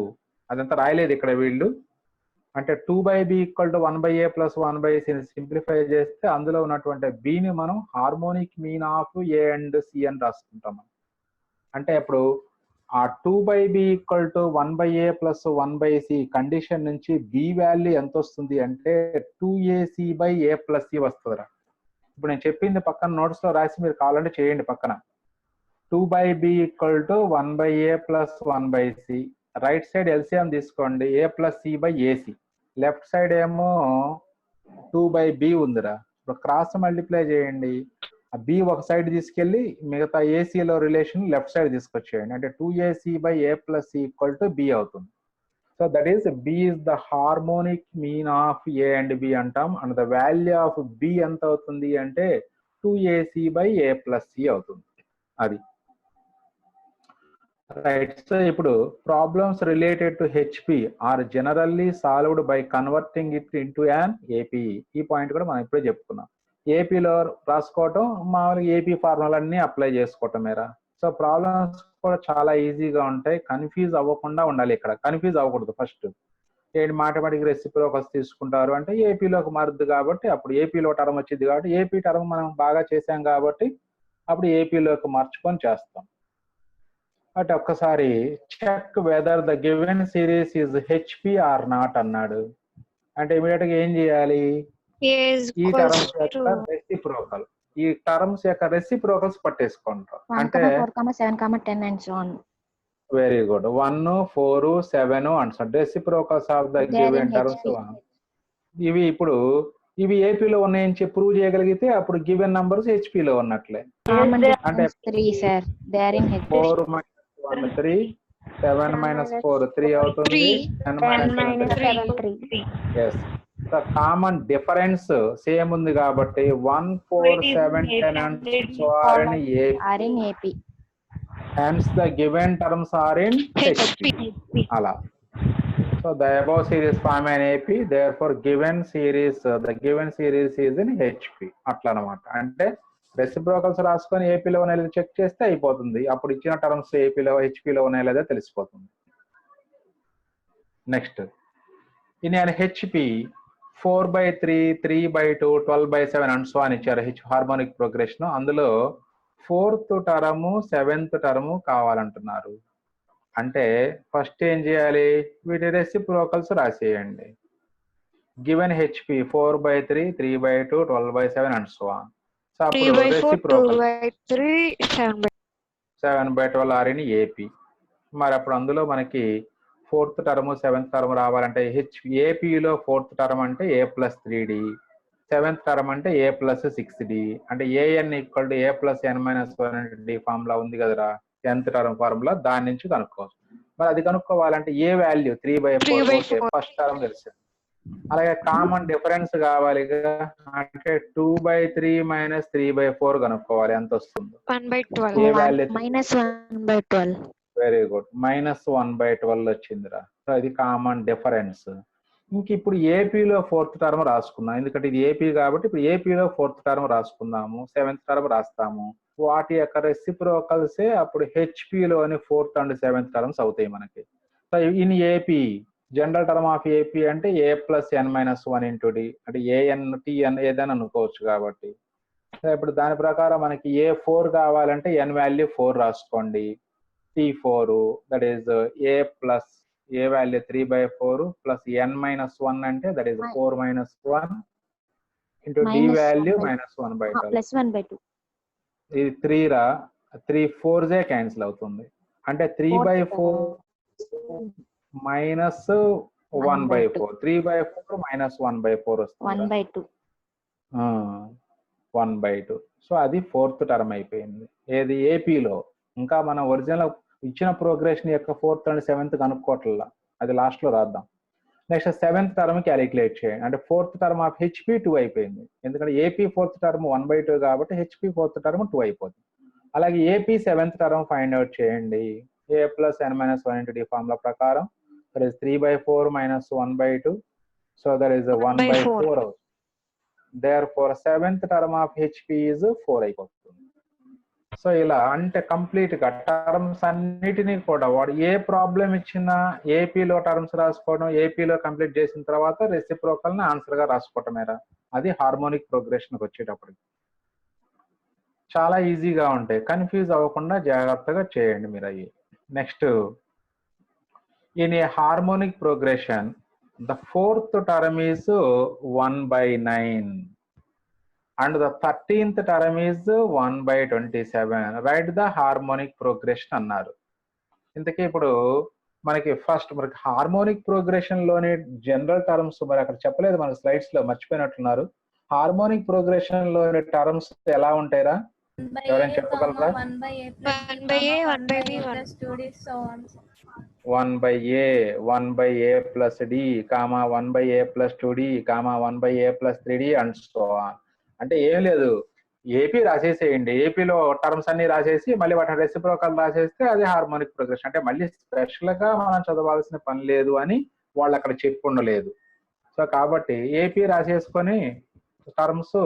అదంతా రాయలేదు ఇక్కడ వీళ్ళు, అంటే 2/b equal to 1/a plus 1/c simplify చేస్తే అందులో ఉన్నటువంటి బిని మనం harmonic mean of A and c అని రాసుకుంటాం. అంటే ఇప్పుడు ఆ 2/b equal to 1/a plus 1/c condition నుంచి బి వాల్యూ ఎంత వస్తుంది అంటే 2ac by a plus C వస్తుందిరా. ఇప్పుడు నేను చెప్పింది పక్కన నోట్స్ లో రాసి మీరు కావాలంటే చేయండి పక్కన. 2/b equal to 1/a plus 1/c. Right side LCM తీసుకోండి, a plus c by a c. Left side ఏమో 2/b ఉందిరా. ఇప్పుడు క్రాస్ మల్టిప్లై చేయండి, ఆ బి ఒక సైడ్ తీసుకెళ్ళి మిగతా ఏసీలో రిలేషన్ లెఫ్ట్ సైడ్ తీసుకొచ్చేయండి. అంటే 2ac by a plus c equal to b అవుతుంది. So that is b is the harmonic mean of A and b అంటాం. And the value of b ఎంత అవుతుంది అంటే 2ac by a plus c అవుతుంది. అది right. So ఇప్పుడు problems related to HP are generally solved by converting it into an AP. ఈ point కూడా మనం ఇప్పుడే చెప్పుకున్నాం. ఏపీలో రాసుకోవటం, మామూలుగా ఏపీ ఫార్ములాన్ని అప్లై చేసుకోవటం మేరా. సో ప్రాబ్లమ్స్ కూడా చాలా ఈజీగా ఉంటాయి, కన్ఫ్యూజ్ అవ్వకుండా ఉండాలి. ఇక్కడ కన్ఫ్యూజ్ అవ్వకూడదు. ఫస్ట్ ఏంటి మాథమెటిక్ రెసిప్రోకల్స్ తీసుకుంటారు అంటే ఏపీలోకి మారుద్ది కాబట్టి అప్పుడు ఏపీలో టర్మ్ వచ్చింది కాబట్టి ఏపీ టర్మ్ మనం బాగా చేసాం కాబట్టి అప్పుడు ఏపీలోకి మార్చుకొని చేస్తాం. అంటే ఒక్కసారి check whether the given series is HP or not అన్నాడు. అంటే ఇమీడియట్ గా ఏం చేయాలి? ఈ టర్మ్స్ యొక్క రెసిప్రోకల్, ఈ టర్మ్స్ యొక్క రెసిప్రోకల్స్ పట్టేసుకుంటాం. అంటే 7, 10 very good. 1, 4, 7 and reciprocals of the given terms. ఇవి ఇప్పుడు ఇవి ఏపీలో ఉన్నాయని చెప్పి ప్రూవ్ చేయగలిగితే అప్పుడు గివెన్ నంబర్స్ హెచ్పిలో ఉన్నట్లే. అంటే 4 1 3, 7 minus 4 3 అవుతుంది, 10 minus 7 3. yes, the common difference same ఉంది కాబట్టి 1 4 7 10 and so are in AP. Hence the given terms are in HP. అలా. So the above series form an AP, therefore given series, the given series is in HP. అట్లా అన్నమాట. అంటే reciprocals రాసుకొని ఏపీలో ఉన్నాయో లేదో చెక్ చేస్తే అయిపోతుంది. అప్పుడు ఇచ్చిన టర్మ్స్ ఏపీలో హెచ్పిలో ఉన్నాయో లేదో తెలిసిపోతుంది. Next in an HP 4/3, 3/2, 12/7 and so అని ఇచ్చారు హార్మోనిక్ ప్రోగ్రెషన్. అందులో 4th టర్మ్ 7th టర్మ్ కావాలంటున్నారు. అంటే ఫస్ట్ ఏం చేయాలి? వీటి రెసిప్రోకల్స్ రాసేయండి. Given HP 4/3, 3/2, 12/7 and so on. So అప్పుడు రెసిప్రోకల్ 7/12 ఆర్ ఇన్ ఏపీ. మరి అప్పుడు అందులో మనకి 4th టర్మ్ 7th టర్మ్ రావాలంటే ఏపీలో 4th టర్మ్ అంటే a plus 3d, 7th term అంటే a ప్లస్ 6d. అంటే an equal to a plus n minus 1d formula ఉంది కదరా, 10th టర్మ్ ఫార్ములా. దాని నుంచి కనుక్కోవచ్చు. మరి అది కనుక్కోవాలంటే ఏ వాల్యూ 3/4 ఫస్ట్ టర్మ్ తెలుసు. అలాగే కామన్ డిఫరెన్స్ కావాలి అంటే 2/3 మైనస్ 3/4 కనుక్కోవాలి, ఎంత వస్తుంది? 1/12. వెరీ గుడ్, -1/12 వచ్చిందిరా. సో ఇది కామన్ డిఫరెన్స్. ఇంక ఇప్పుడు ఏపీలో 4th టర్మ్ రాసుకుందాం, ఎందుకంటే ఇది ఏపీ కాబట్టి ఇప్పుడు ఏపీలో 4th టర్మ్ రాసుకుందాము, 7th టర్మ్ రాస్తాము. వాటి యొక్క రెసిప్రోకల్సే అప్పుడు హెచ్పిలోని 4th అండ్ 7th టర్మ్స్ అవుతాయి మనకి. So in AP general term of AP అంటే a plus n minus 1 into d, అంటే ఏఎన్ టిఎన్ ఏదైనా అనుకోవచ్చు కాబట్టి. సో ఇప్పుడు దాని ప్రకారం మనకి A4 కావాలంటే n వాల్యూ 4 రాసుకోండి. T4 that is a plus a value 3/4 plus n minus 1 అంటే that is 4 minus 1 into d value -1/2. ఇది 3 రా, 3 4s క్యాన్సిల్ అవుతుంది. అంటే 3/4 మైనస్ 1/4. 3/4 minus 1/4 వస్తుంది 1/2. 1/2. సో అది 4th టర్మ్ అయిపోయింది. ఏది ఏపీలో. ఇంకా మనం ఒరిజినల్ ఇచ్చిన ప్రోగ్రెషన్ యొక్క 4th అండ్ 7th కనుక్కోవట్లా, అది లాస్ట్ లో రాద్దాం. నెక్స్ట్ 7th టర్మ్ క్యాలిక్యులేట్ చేయండి. అంటే 4th టర్మ్ ఆఫ్ హెచ్పి 2 అయిపోయింది. ఎందుకంటే ఏపీ 4th టర్మ్ 1/2 కాబట్టి హెచ్పి 4th టర్మ్ 2 అయిపోతుంది. అలాగే AP 7th term find out చేయండి. a plus n minus 1 into d formula ప్రకారం there is 3/4 minus 1/2. So there is a 1/4 out. Therefore 7th term of HP is 4 అయిపోతుంది. So ఇలా అంటే complete గా terms అన్నిటినీ కూడా వాడు ఏ ప్రాబ్లం ఇచ్చినా ఏపీలో టర్మ్స్ రాసుకోవడం, ఏపీలో కంప్లీట్ చేసిన తర్వాత రెసిప్రోకల్ ని ఆన్సర్ గా రాసుకోవటమేరా. అది హార్మోనిక్ ప్రోగ్రెషన్ కి వచ్చేటప్పటికి చాలా ఈజీగా ఉంటాయి. కన్ఫ్యూజ్ అవ్వకుండా జాగ్రత్తగా చేయండి మీరు అవి. Next, in a harmonic progression the 4th term is 1/9 and the 13th term is 1/27. Write the harmonic progression అన్నారు. ఇంతకీ ఇప్పుడు మనకి ఫస్ట్ మనకి హార్మోనిక్ ప్రోగ్రెషన్ లోని జనరల్ టర్మ్స్ మరి అక్కడ చెప్పలేదు, మన స్లైడ్స్ లో మర్చిపోయినట్లున్నారు. హార్మోనిక్ ప్రోగ్రెషన్ లోని టర్మ్స్ ఎలా ఉంటాయిరా, ఎవరైనా చెప్పగలరా? 1/a 1/b 1/a 1/a plus d, 1/a plus 2d, 1/a plus 3d and so on. అంటే ఏం లేదు, ఏపీ రాసేసేయండి. ఏపీలో టర్మ్స్ అన్ని రాసేసి మళ్ళీ వాటిని రెసిప్రోకల్ రాసేస్తే అది హార్మోనిక్ ప్రోగ్రెషన్. అంటే మళ్ళీ స్పెషల్ గా మనం చదవాల్సిన పని లేదు అని వాళ్ళు అక్కడ చెప్పి ఉండలేదు. సో కాబట్టి ఏపీ రాసేసుకొని టర్మ్స్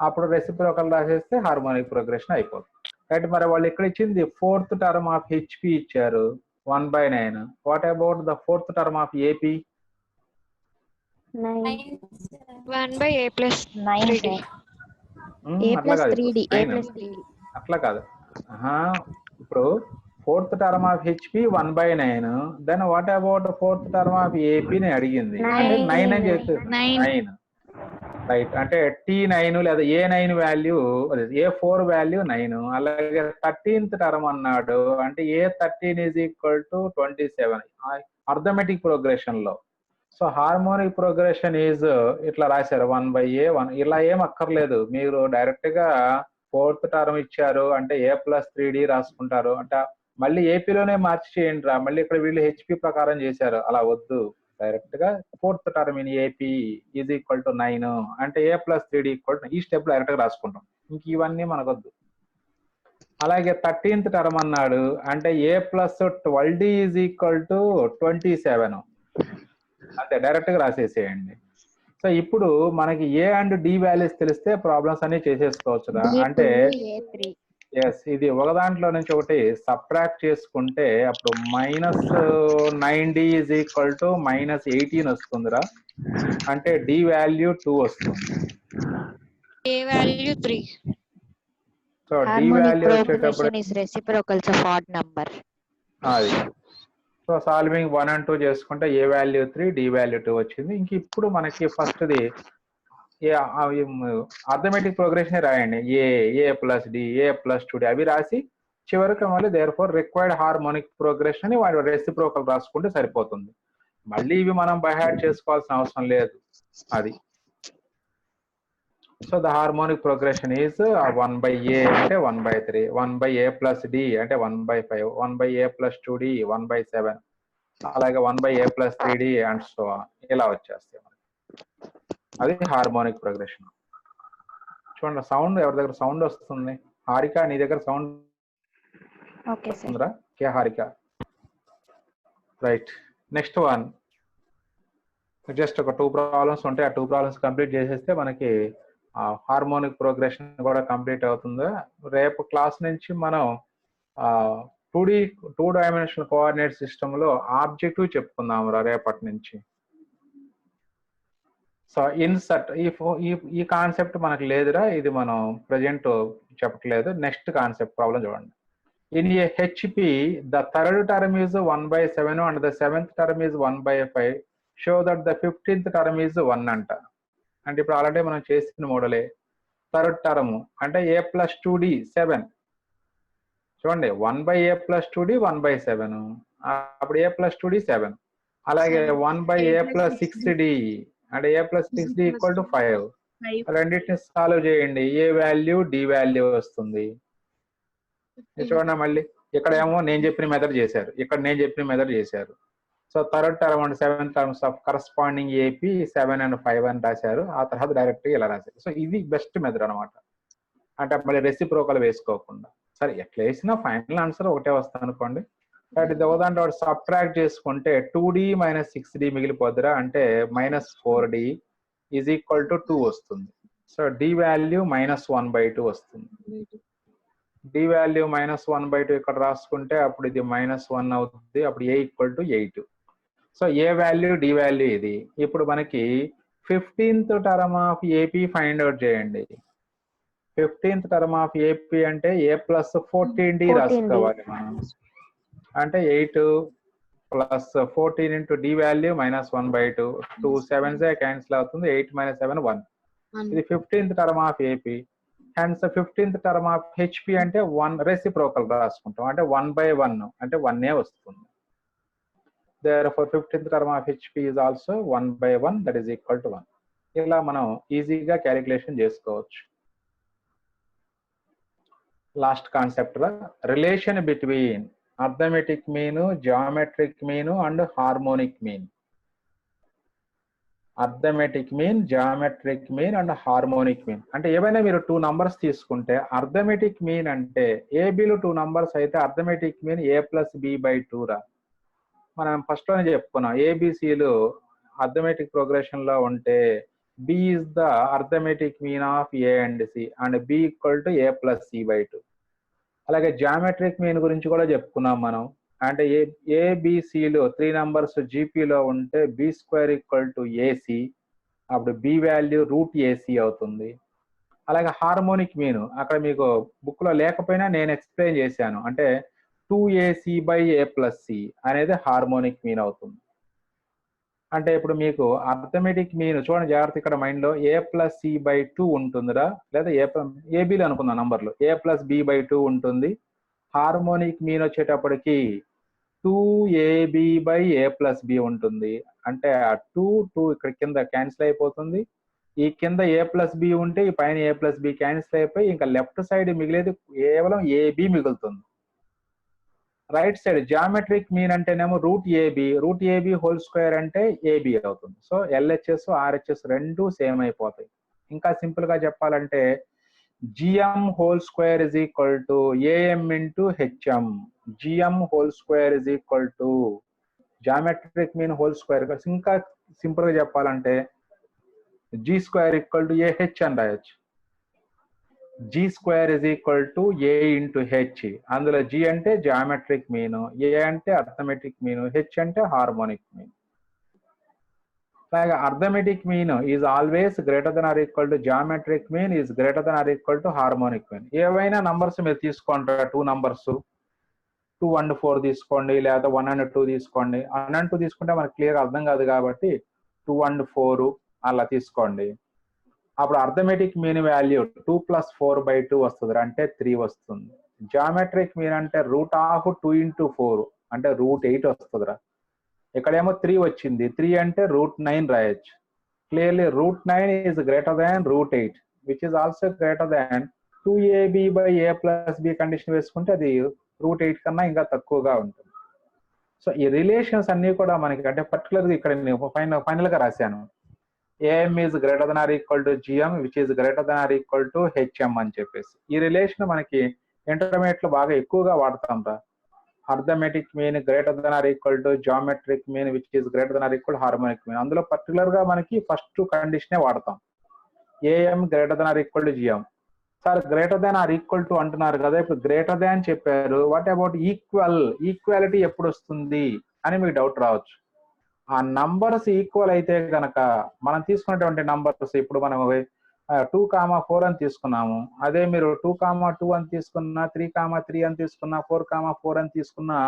అప్పుడు రెసిప్రోకల్ రాసేస్తే హార్మోనిక్ ప్రోగ్రెషన్ అయిపోతుంది. రైట్. మరి వాళ్ళు ఇక్కడ ఇచ్చింది 4th టర్మ్ ఆఫ్ హెచ్పి ఇచ్చారు 1/9. What about the 4th term of AP? 9. 1/a plus 9 3d. A అట్లా plus కాదు, 3D. A 9 plus 3D. అట్లా కాదు. ఇప్పుడు 4th term of HP 1/9. Then what about 4th term of ఏపీని అడిగింది. అంటే 9 అని చెప్తుంది. 9 రైట్. అంటే T9 లేదా A9 వాల్యూ, A4 వాల్యూ 9. అలాగే 13th టర్మ్ అన్నాడు. అంటే A13 is equal to 27 arithmetic progression లో. సో హార్మోనిక్ ప్రోగ్రెషన్ ఈజ్ ఇట్లా రాశారు 1/a 1. ఇలా ఏం అక్కర్లేదు, మీరు డైరెక్ట్ గా 4th టర్మ్ ఇచ్చారు అంటే A plus 3d రాసుకుంటారు. అంటే మళ్ళీ ఏపీలోనే మార్చి చేయండి రా, మళ్ళీ ఇక్కడ వీళ్ళు హెచ్పి ప్రకారం చేశారు, అలా వద్దు. డైరెక్ట్ గా 4th term in AP is equal to 9 అంటే A plus 3d equal to, ఈ స్టెప్ డైరెక్ట్ గా రాసుకుంటాం. ఇంక ఇవన్నీ మనకొద్దు. అలాగే 13th టర్మ్ అన్నాడు అంటే A plus 12d is equal to 27 అంతే, డైరెక్ట్ గా రాసేసేయండి. సో ఇప్పుడు మనకి ఏ అండ్ డి వాల్యూస్ తెలిస్తే ప్రాబ్లమ్స్ అన్ని చేసేసుకోవచ్చు. అంటే ఎస్, ఇది ఒక దాంట్లో నుంచి ఒకటి సబ్ట్రాక్ట్ చేసుకుంటే అప్పుడు -9d ఈజ్ ఈక్వల్ టు -18 వస్తుందిరా. అంటే డి వాల్యూ 2 వస్తుంది. a value 3. So the Harmonic value వచ్చేటప్పుడు progression is reciprocals of odd number. అది. సో సాల్వింగ్ 1 and 2 చేసుకుంటే ఏ వాల్యూ 3, డి వాల్యూ 2 వచ్చింది. ఇంక ఇప్పుడు మనకి ఫస్ట్ది అర్థమెటిక్ ప్రోగ్రెషన్ రాయండి. A plus d, a plus 2d అవి రాసి చివరికి మళ్ళీ there required harmonic progression అని వాడు రెసిప్రోకల్ రాసుకుంటే సరిపోతుంది. మళ్ళీ ఇవి మనం బై హార్ట్ చేసుకోవాల్సిన అవసరం లేదు. అది. So the harmonic progression is 1/a అంటే 1/3, 1/a plus d అంటే 1/5, 1/a plus 2d 1/7, అలాగే 1/a plus 3d and so ఇలా వచ్చేస్తాయి. అది హార్మోనిక్ ప్రోగ్రెషన్. చూడండి సౌండ్, ఎవరి దగ్గర సౌండ్ వస్తుంది? హారిక, నీ దగ్గర సౌండ్ వస్తుందిరా? కే Harika? Right. Next one, just ఒక 2 ప్రాబ్లమ్స్ ఉంటాయి. ఆ 2 ప్రాబ్లమ్స్ కంప్లీట్ చేసేస్తే మనకి హార్మోనిక్ ప్రోగ్రెషన్ కూడా కంప్లీట్ అవుతుంది. రేపు క్లాస్ నుంచి మనం 2 డైమెన్షనల్ కోఆర్డినేట్ సిస్టమ్ లో ఆబ్జెక్టివ్ చెప్పుకుందాం రా రేపటి నుంచి. సో ఇన్సర్ట్ ఈ కాన్సెప్ట్ మనకు లేదురా, ఇది మనం ప్రజెంట్ చెప్పట్లేదు. నెక్స్ట్ కాన్సెప్ట్ ప్రాబ్లం చూడండి. In a HP the third term is 1/7 and the 7th term is 1/5. Show that the 15th term is 1 అంట. అంటే ఇప్పుడు ఆల్రెడీ మనం చేసిన మోడలే. థర్డ్ టర్మ్ అంటే A plus 2d 7. చూడండి 1/a plus 2d 1/7, అప్పుడు A plus 2d 7. అలాగే 1/a+6d అంటే a+6d = 5. రెండింటిని సాల్వ్ చేయండి. ఏ వాల్యూ డి వాల్యూ వస్తుంది. చూడండి మళ్ళీ ఇక్కడ ఏమో నేను చెప్పిన మెథడ్ చేశారు, ఇక్కడ నేను చెప్పిన మెథడ్ చేశారు. So third term and 7 terms of corresponding AP 7 and 5 అని రాశారు. ఆ తర్వాత డైరెక్ట్ ఇలా రాశారు. సో ఇది బెస్ట్ మెథడ్ అనమాట. అంటే మళ్ళీ రెసిప్రోకల్ వేసుకోకుండా. సరే ఎట్లా వేసినా ఫైనల్ ఆన్సర్ ఒకటే వస్తుంది అనుకోండి. బట్ ఇది ఒకదాంట్లో సబ్ట్రాక్ట్ చేసుకుంటే 2d - 6d మిగిలిపోద్దిరా, అంటే -4d = 2 వస్తుంది. సో d వాల్యూ -1/2 వస్తుంది. d వాల్యూ -1/2 ఇక్కడ రాసుకుంటే అప్పుడు ఇది -1 అవుతుంది. అప్పుడు a = 8. So a value d value ఇది. ఇప్పుడు మనకి 15th term of AP find out చేయండి. 15th టర్మ్ ఆఫ్ ఏపీ అంటే a+14d రాసుకోవాలి మనం. అంటే 8 + 14 into d value -1/2. 2 7s cancel అవుతుంది. 8 - 7 1. ఇది 15th term of AP. Hence 15th term of HP అంటే 1 రెసిప్రోకల్ రాసుకుంటాం. అంటే 1/1 అంటే 1 వస్తుంది. Therefore 15th term of HP is also 1/1, that is equal to 1. ఇలా మనం ఈజీగా క్యాలిక్యులేషన్ చేసుకోవచ్చు. Last concept relation between arithmetic mean, geometric mean and harmonic mean. Arithmetic mean, geometric mean and harmonic mean అంటే ఏవైనా మీరు 2 నంబర్స్ తీసుకుంటే arithmetic mean అంటే ఏబిలో 2 numbers అయితే అర్థమెటిక్ మీన్ a+b/2 రా. మనం ఫస్ట్ లోనే చెప్పుకున్నాం ఏబిసిలు అర్థమెటిక్ ప్రోగ్రెషన్ లో ఉంటే B is the arithmetic mean of A and C and B = a+c/2. అలాగే జామెట్రిక్ మీన్ గురించి కూడా చెప్పుకున్నాం మనం. అంటే ఏబిసిలు 3 నంబర్స్ జీపీలో ఉంటే b² = ac, అప్పుడు బి వాల్యూ √ac అవుతుంది. అలాగే హార్మోనిక్ మీన్ అక్కడ మీకు బుక్ లో లేకపోయినా నేను ఎక్స్ప్లెయిన్ చేశాను. అంటే 2ac/a+c అనేది హార్మోనిక్ మీన్ అవుతుంది. అంటే ఇప్పుడు మీకు అర్థమెటిక్ మీన్ చూడండి జాగ్రత్త, ఇక్కడ మైండ్ లో a+c/2 ఉంటుందిరా, లేదా ఏబిలో అనుకున్న నంబర్లు a+b/2 ఉంటుంది. హార్మోనిక్ మీన్ వచ్చేటప్పటికి 2ab/a+b ఉంటుంది. అంటే ఆ 2 ఇక్కడ కింద క్యాన్సిల్ అయిపోతుంది. ఈ కింద a+b ఉంటే ఈ పైన a+b క్యాన్సిల్ అయిపోయి ఇంకా లెఫ్ట్ సైడ్ మిగిలేది కేవలం ab మిగులుతుంది. రైట్ సైడ్ జామెట్రిక్ మీన్ అంటేనేమో √ab² అంటే ab అవుతుంది. సో LHS RHS రెండు సేమ్ అయిపోతాయి. ఇంకా సింపుల్ గా చెప్పాలంటే gm² = am × hm. gm² geometric mean whole. ఇంకా సింపుల్ గా చెప్పాలంటే g² = ah అని రాయొచ్చు. g² = a × h. అందులో g అంటే జామెట్రిక్ మీన్, a అంటే అర్థమెటిక్ మీన్, h అంటే హార్మోనిక్ మీన్. అలాగే arithmetic mean is always greater than or equal to geometric mean is greater than or equal to harmonic mean. ఏవైనా numbers మీరు తీసుకుంటారా 2 numbers 2 and 4 తీసుకోండి, లేదా 1 and 2 తీసుకోండి. 1 and 2 తీసుకుంటే మనకు క్లియర్ అర్థం కాదు కాబట్టి 2 and 4 అలా తీసుకోండి. అప్పుడు అర్థమెటిక్ మీన్ వాల్యూ 2 + 4/2 వస్తుంది, అంటే 3 వస్తుంది. జామెట్రిక్ మీన్ అంటే √2 × 4 అంటే √8 వస్తుందిరా. ఇక్కడేమో 3 వచ్చింది, 3 అంటే √9 రాయొచ్చు. Clearly √9 is greater than √8 which is also greater than 2ab/a+b condition వేసుకుంటే అది √8 కన్నా ఇంకా తక్కువగా ఉంటుంది. సో ఈ రిలేషన్స్ అన్ని కూడా మనకి అంటే పర్టికులర్గా ఇక్కడ నేను ఫైనల్ గా రాశాను. am is greater than or equal to gm which is greater than or equal to hm అని చెప్పేసి. ఈ రిలేషన్ మనకి ఇంటర్మీడియట్ లో బాగా ఎక్కువగా వాడతాం రా. Arithmetic mean greater than or equal to geometric mean which is greater than or equal to harmonic mean. అందులో పర్టికులర్ గా మనకి ఫస్ట్ కండిషనే వాడతాం. am greater than or equal to gm. Sir greater than or equal to అంటున్నారు కదా, ఇప్పుడు greater than చెప్పారు, what about equality ఎప్పుడు వస్తుంది అని మీకు డౌట్ రావచ్చు. ఆ నంబర్స్ ఈక్వల్ అయితే గనక మనం తీసుకున్నటువంటి నంబర్స్ ఇప్పుడు మనం 2,4 అని తీసుకున్నాము. అదే మీరు 2,2 అని తీసుకున్నా, 3,3 అని తీసుకున్నా, 4,4 అని తీసుకున్నా,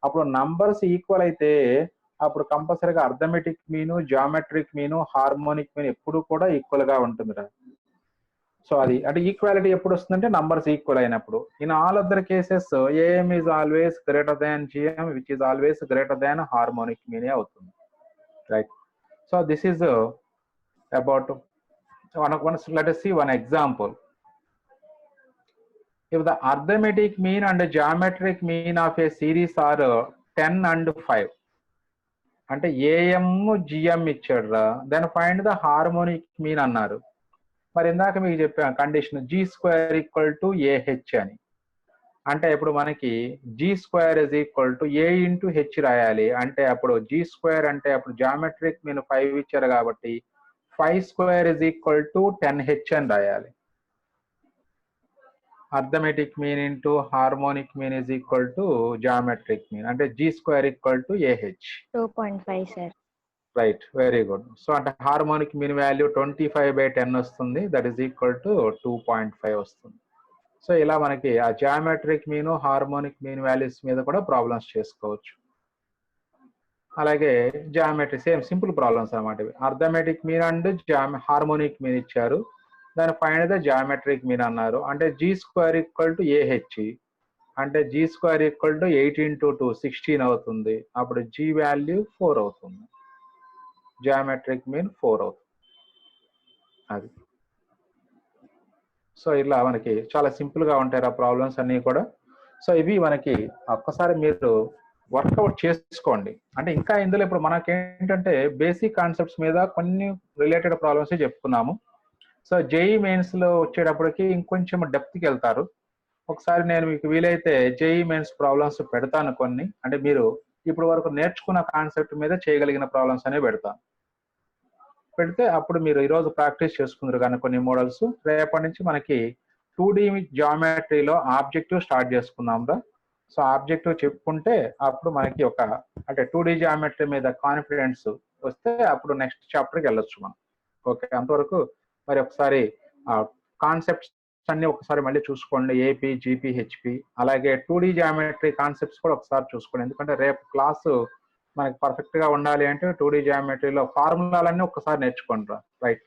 అప్పుడు నంబర్స్ ఈక్వల్ అయితే అప్పుడు కంపల్సరీగా అర్థమెటిక్ మీను, జామెట్రిక్ మీను, హార్మోనిక్ మీన్ ఎప్పుడు కూడా ఈక్వల్ గా ఉంటుంది. సో అది అంటే ఈక్వాలిటీ ఎప్పుడు వస్తుందంటే నంబర్స్ ఈక్వల్ అయినప్పుడు. In all other cases am is always greater than gm which is always greater than harmonic మీనే అవుతుంది. right? So this is about let us see one example. If the arithmetic mean and the geometric mean of a series are 10 and 5, అంటే AM GM ఇచ్చాడు రా, then find the harmonic mean అన్నారు. మరి ఇందాక మీకు చెప్పాను condition G square equal to AH అని. అంటే ఇప్పుడు మనకి G square is equal to A into H రాయాలి. అంటే అప్పుడు జీ స్క్వేర్ అంటే అప్పుడు జామెట్రిక్ మీన్ 5 ఇచ్చారు కాబట్టి 5 square is equal to 10h అని రాయాలి. Arithmetic mean into harmonic mean is equal to geometric mean, అంటే g square equal to a h. 2.5 sir. Right, very good. So అంటే హార్మోనిక్ మీన్ వాల్యూ 25/10 వస్తుంది, that is equal to 2.5 వస్తుంది. So ఇలా మనకి ఆ geometric mean harmonic mean values మీద కూడా problems చేసుకోవచ్చు. అలాగే జామెట్రీ సేమ్ సింపుల్ ప్రాబ్లమ్స్ అన్నమాట ఇవి. Arithmetic mean and harmonic mean ఇచ్చారు, దాని ఫైండ్ ద జామెట్రిక్ మీన్ అన్నారు. అంటే g square equal to a h, అంటే g square equal to 8 into 2 16 అవుతుంది. అప్పుడు జీ వాల్యూ 4 అవుతుంది, జామెట్రిక్ మీన్ 4 అవుతుంది. అది సో ఇలా మనకి చాలా సింపుల్ గా ఉంటాయి ఆ ప్రాబ్లమ్స్ అన్ని కూడా. సో ఇవి మనకి ఒక్కసారి మీరు వర్కౌట్ చేసుకోండి. అంటే ఇంకా ఇందులో ఇప్పుడు మనకేంటంటే బేసిక్ కాన్సెప్ట్స్ మీద కొన్ని రిలేటెడ్ ప్రాబ్లమ్స్ చెప్పుకున్నాము. సో జేఈ మెయిన్స్ లో వచ్చేటప్పటికి ఇంకొంచెం డెప్త్కి వెళ్తారు. ఒకసారి నేను మీకు వీలైతే జేఈ మెయిన్స్ ప్రాబ్లమ్స్ పెడతాను కొన్ని, అంటే మీరు ఇప్పుడు వరకు నేర్చుకున్న కాన్సెప్ట్ మీద చేయగలిగిన ప్రాబ్లమ్స్ అనేవి పెడితే అప్పుడు మీరు ఈరోజు ప్రాక్టీస్ చేసుకుందరు కానీ కొన్ని మోడల్స్. రేపటి నుంచి మనకి 2D జామెట్రీలో ఆబ్జెక్టివ్ స్టార్ట్ చేసుకుందాం రా. సో ఆబ్జెక్టివ్ చెప్పుకుంటే అప్పుడు మనకి ఒక అంటే 2D జామెట్రీ మీద కాన్ఫిడెన్స్ వస్తే అప్పుడు నెక్స్ట్ చాప్టర్కి వెళ్ళొచ్చు మనం. ఓకే, అంతవరకు మరి ఒకసారి కాన్సెప్ట్స్ అన్ని ఒకసారి మళ్ళీ చూసుకోండి, ఏపీ జీపీ హెచ్పి. అలాగే 2D జామెట్రీ కాన్సెప్ట్స్ కూడా ఒకసారి చూసుకోండి, ఎందుకంటే రేపు క్లాసు మనకి పర్ఫెక్ట్ గా ఉండాలి అంటే 2D జామెట్రీలో ఫార్ములాలన్నీ ఒకసారి నేర్చుకోండి రా. రైట్.